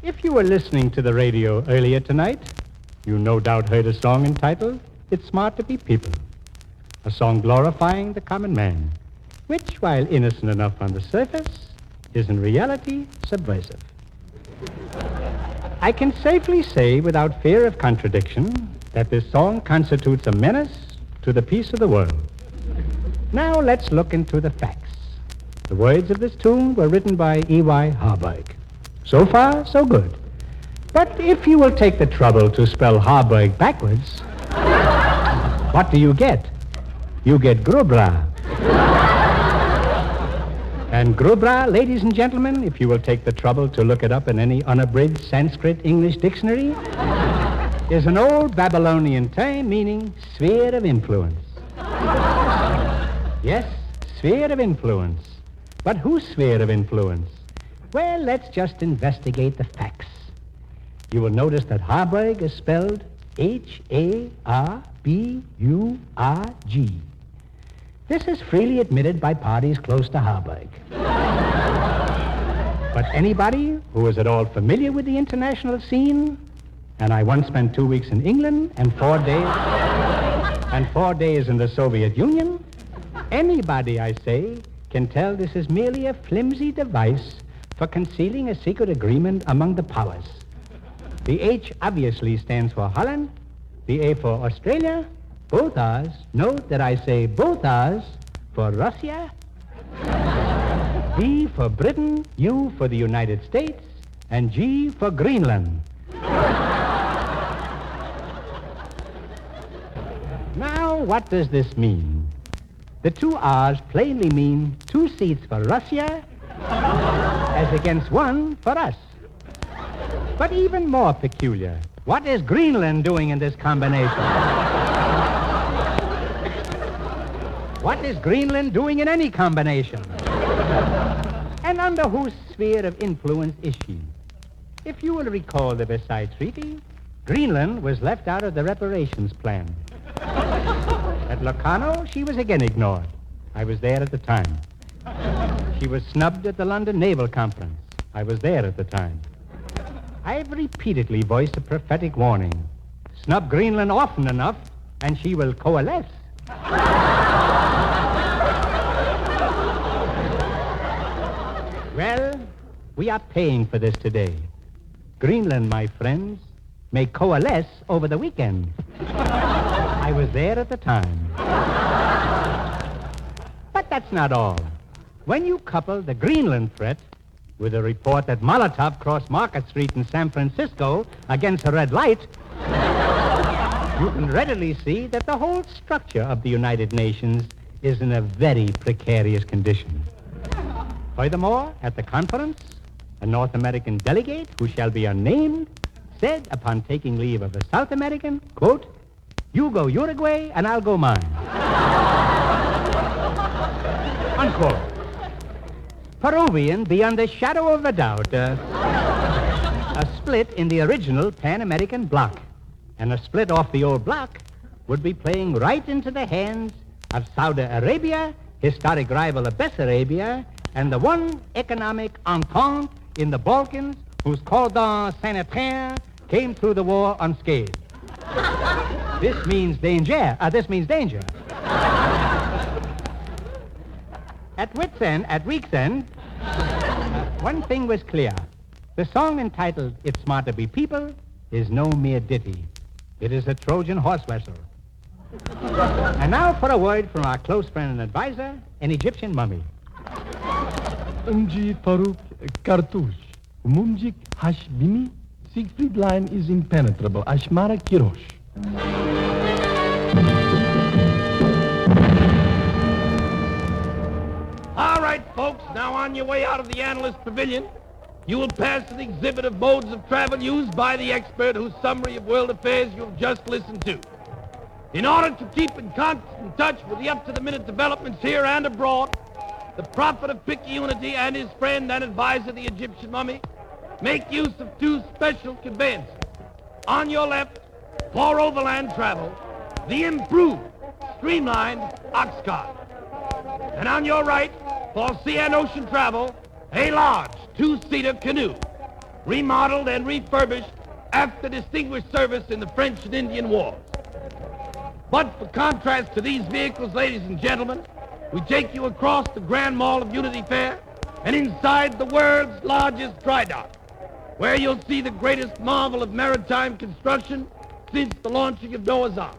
If you were listening to the radio earlier tonight, you no doubt heard a song entitled, It's Smart to Be People, a song glorifying the common man, which, while innocent enough on the surface, is in reality subversive. I can safely say, without fear of contradiction, that this song constitutes a menace to the peace of the world. Now let's look into the facts. The words of this tune were written by E.Y. Harburg. So far, so good. But if you will take the trouble to spell Harburg backwards, what do you get? You get Grubra. And Grubra, ladies and gentlemen, if you will take the trouble to look it up in any unabridged Sanskrit-English dictionary, is an old Babylonian term meaning sphere of influence. Yes, sphere of influence. But whose sphere of influence? Well, let's just investigate the facts. You will notice that Harburg is spelled Harburg. This is freely admitted by parties close to Harburg. But anybody who is at all familiar with the international scene, and I once spent 2 weeks in England and 4 days in the Soviet Union, anybody, I say, can tell this is merely a flimsy device for concealing a secret agreement among the powers. The H obviously stands for Holland, the A for Australia, Both R's. Note that I say both R's for Russia, B for Britain, U for the United States, and G for Greenland. Now, what does this mean? The two R's plainly mean 2 seats for Russia as against 1 for us. But even more peculiar, what is Greenland doing in this combination? What is Greenland doing in any combination? And under whose sphere of influence is she? If you will recall the Versailles Treaty, Greenland was left out of the reparations plan. At Locarno, she was again ignored. I was there at the time. She was snubbed at the London Naval Conference. I was there at the time. I've repeatedly voiced a prophetic warning. Snub Greenland often enough, and she will coalesce. Well, we are paying for this today. Greenland, my friends, may coalesce over the weekend. I was there at the time. But that's not all. When you couple the Greenland threat with a report that Molotov crossed Market Street in San Francisco against a red light, you can readily see that the whole structure of the United Nations is in a very precarious condition. Furthermore, at the conference, a North American delegate, who shall be unnamed, said upon taking leave of a South American, quote, "You go Uruguay and I'll go mine." Unquote. Peruvian, beyond a shadow of a doubt, a split in the original Pan-American bloc, and a split off the old bloc would be playing right into the hands of Saudi Arabia, historic rival of Bessarabia, and the one economic entente in the Balkans whose cordon sanitaire came through the war unscathed. This means danger. At week's end, one thing was clear. The song entitled "It's Smart to Be People" is no mere ditty. It is a Trojan horse wrestle. And now for a word from our close friend and advisor, an Egyptian mummy. Umji Farouk Kartush, Mumjik Hashbimi, Siegfried line is impenetrable, Ashmara Kirosh. All right, folks, now on your way out of the analyst pavilion, you will pass an exhibit of modes of travel used by the expert whose summary of world affairs you have just listened to. In order to keep in constant touch with the up-to-the-minute developments here and abroad, the prophet of Picayunity and his friend and advisor, the Egyptian mummy, make use of 2 special conveyances. On your left, for overland travel, the improved, streamlined ox cart. And on your right, for sea and ocean travel, a large 2-seater canoe, remodeled and refurbished after distinguished service in the French and Indian Wars. But for contrast to these vehicles, ladies and gentlemen, we take you across the Grand Mall of Unity Fair and inside the world's largest dry dock, where you'll see the greatest marvel of maritime construction since the launching of Noah's Ark.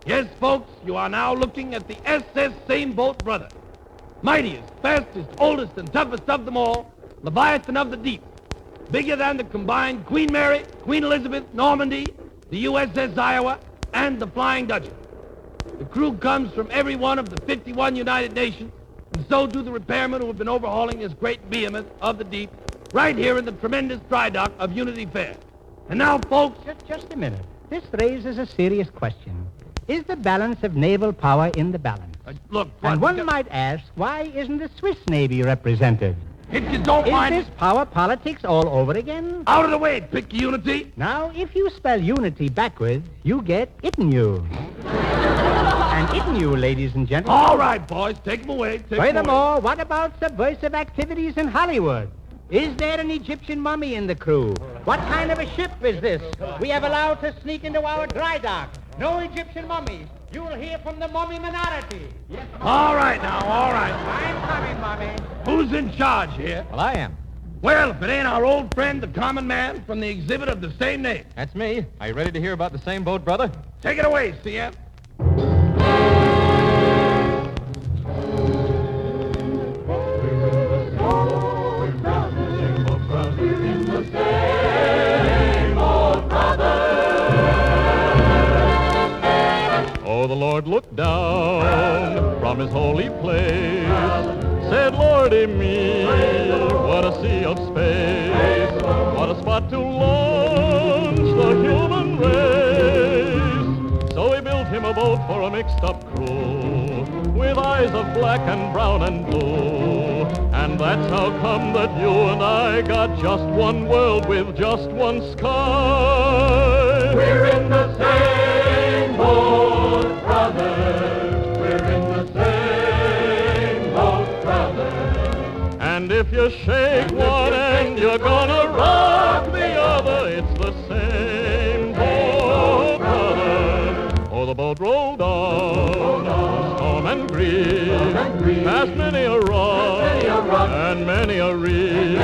Yes, folks, you are now looking at the SS Same Boat Brother, mightiest, fastest, oldest, and toughest of them all, Leviathan of the Deep, bigger than the combined Queen Mary, Queen Elizabeth, Normandy, the USS Iowa, and the Flying Dutchman. The crew comes from every one of the 51 United Nations, and so do the repairmen who have been overhauling this great behemoth of the deep right here in the tremendous dry dock of Unity Fair. And now, folks... Just a minute. This raises a serious question. Is the balance of naval power in the balance? Look, and one might ask, why isn't the Swiss Navy represented? If you don't mind... Is this power politics all over again? Out of the way, Picayunity! Now, if you spell unity backwards, you get Itanu. And Itanu, ladies and gentlemen... All right, boys, take them away. Furthermore, what about subversive activities in Hollywood? Is there an Egyptian mummy in the crew? What kind of a ship is this we have allowed to sneak into our dry dock? No Egyptian mummies. You will hear from the mummy minority. Yes. All right now, all right. I'm coming, mummy. Who's in charge here? Well, I am. Well, if it ain't our old friend, the common man, from the exhibit of the same name. That's me. Are you ready to hear about the Same Boat Brother? Take it away, CM. Oh, the Lord looked down from his holy place, said, Lordy me, what a sea of space, what a spot to launch the human race. So he built him a boat for a mixed-up crew, with eyes of black and brown and blue. And that's how come that you and I got just one world with just one sky. We're in the same boat, brothers. We're in the same boat, brothers. And if you shake one end, you're gonna rock the other. It's the same boat, brother. Oh, the boat rolled on, storm and grief, past many a rock, and many a reef.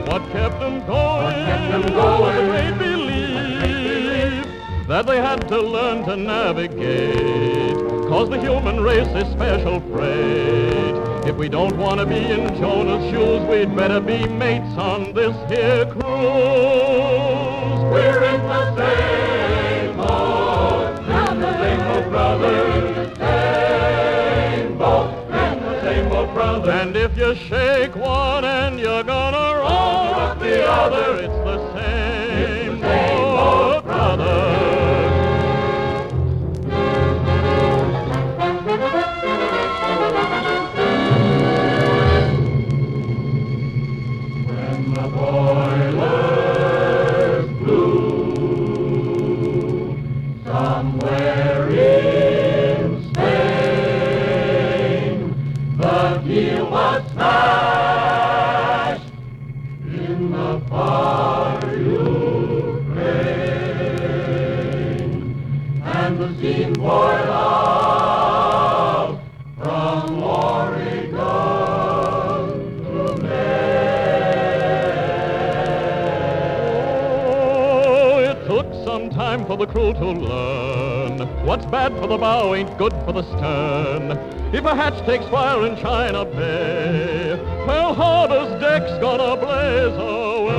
What kept them going was a great belief that they had to learn to navigate, 'cause the human race is special freight. If we don't want to be in Jonah's shoes, we'd better be mates on this here cruise. We're in the same boat, in the same boat, brothers. Same boat, in the same boat, brothers. And if you shake one end, you're gonna rock the other. It's the same boat, brother. When the boilers blew somewhere in Spain, the keel was smashed in the far Ukraine, and the steam poured out from Oregon to Oh, it took some time for the crew to learn what's bad for the bow ain't good for the stern. If a hatch takes fire in China Bay, Pearl Harbor's deck's gonna blaze away.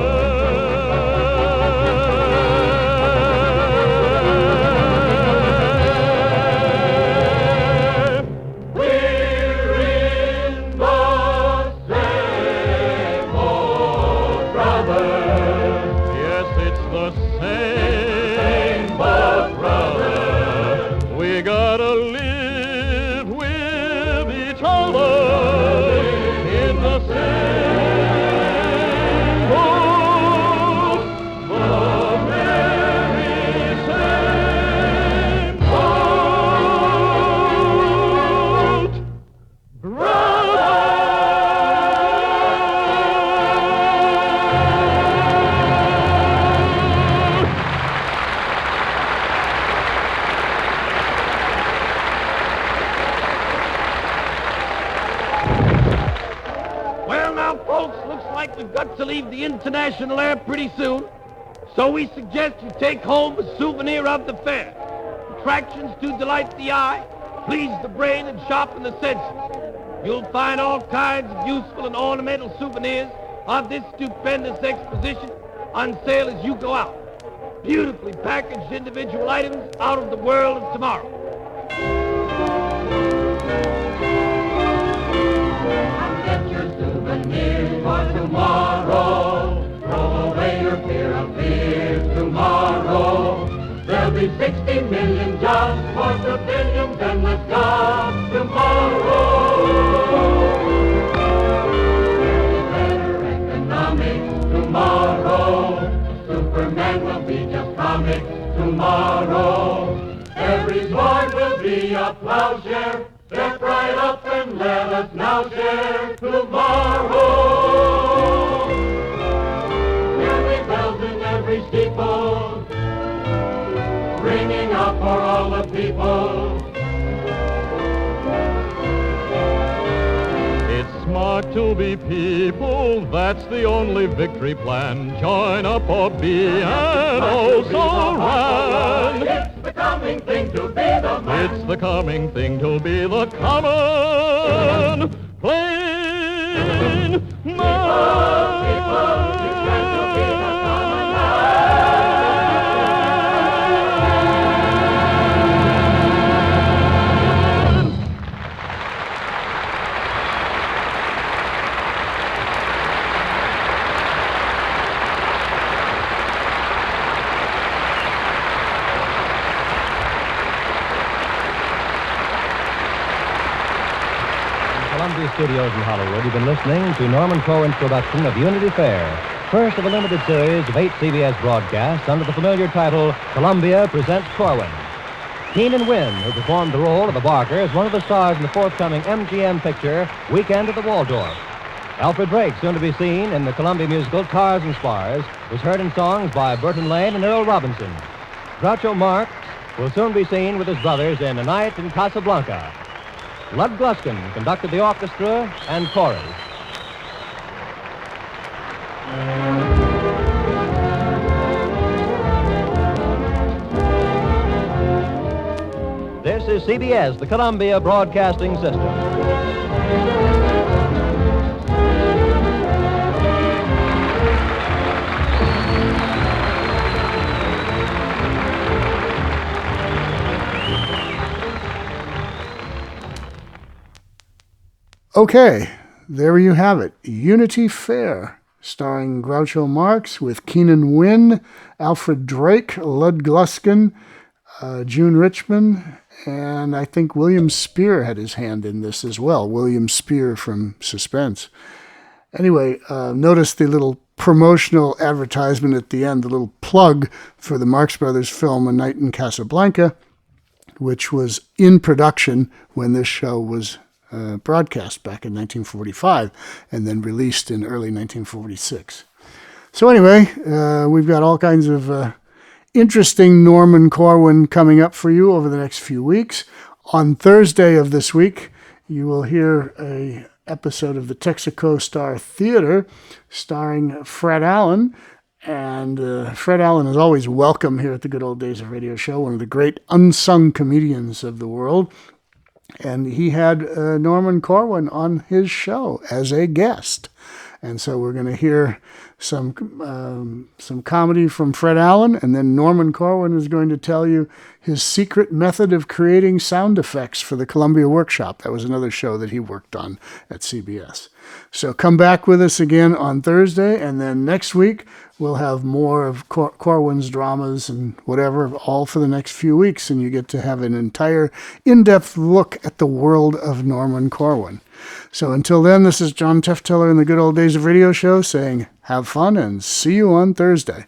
We're in the same boat, brothers. Yes, it's the same boat, brother. We gotta live with each other in the same boat, the very same boat, brother. Well, now, folks, looks like we've got to leave the international air pretty soon. So we suggest you take home a souvenir of the fair. Attractions to delight the eye, please the brain, and sharpen the senses. You'll find all kinds of useful and ornamental souvenirs of this stupendous exposition on sale as you go out. Beautifully packaged individual items out of the world of tomorrow. Get your souvenirs for tomorrow. Throw away your fear of fears tomorrow. There'll be 60 million jobs for civilians and the jobs tomorrow. There'll be better economics tomorrow. Superman will be just comics tomorrow. Every sword will be a plowshare. Step right up and let us now share tomorrow. There'll be bells in every steeple, ringing out for all the people. It's smart to be people, that's the only victory plan. Join up or be an oh so ran. the coming thing to be the man. It's the coming thing to be the common, plain man. People, you stand to be the common man. Columbia Studios in Hollywood, you've been listening to Norman Corwin's production of Unity Fair, first of a limited series of 8 CBS broadcasts under the familiar title Columbia Presents Corwin. Keenan Wynn, who performed the role of the Barker, is one of the stars in the forthcoming MGM picture Weekend at the Waldorf. Alfred Drake, soon to be seen in the Columbia musical Cars and Spars, was heard in songs by Burton Lane and Earl Robinson. Groucho Marx will soon be seen with his brothers in A Night in Casablanca. Lud Gluskin conducted the orchestra and chorus. This is CBS, the Columbia Broadcasting System. Okay, there you have it. Unity Fair, starring Groucho Marx with Keenan Wynn, Alfred Drake, Lud Gluskin, June Richmond, and I think William Spear had his hand in this as well. William Spear from Suspense. Anyway, notice the little promotional advertisement at the end, the little plug for the Marx Brothers film A Night in Casablanca, which was in production when this show was broadcast back in 1945 and then released in early 1946. So anyway, we've got all kinds of interesting Norman Corwin coming up for you over the next few weeks. On Thursday of this week, you will hear a episode of the Texaco Star Theater starring Fred Allen. And Fred Allen is always welcome here at the Good Old Days of Radio Show, one of the great unsung comedians of the world. And he had Norman Corwin on his show as a guest. And so we're going to hear some comedy from Fred Allen, and then Norman Corwin is going to tell you his secret method of creating sound effects for the Columbia Workshop. That was another show that he worked on at CBS. So come back with us again on Thursday, and then next week we'll have more of Corwin's dramas and whatever, all for the next few weeks, and you get to have an entire in-depth look at the world of Norman Corwin. So until then, this is John Tefteller in the Good Old Days of Radio Show saying have fun and see you on Thursday.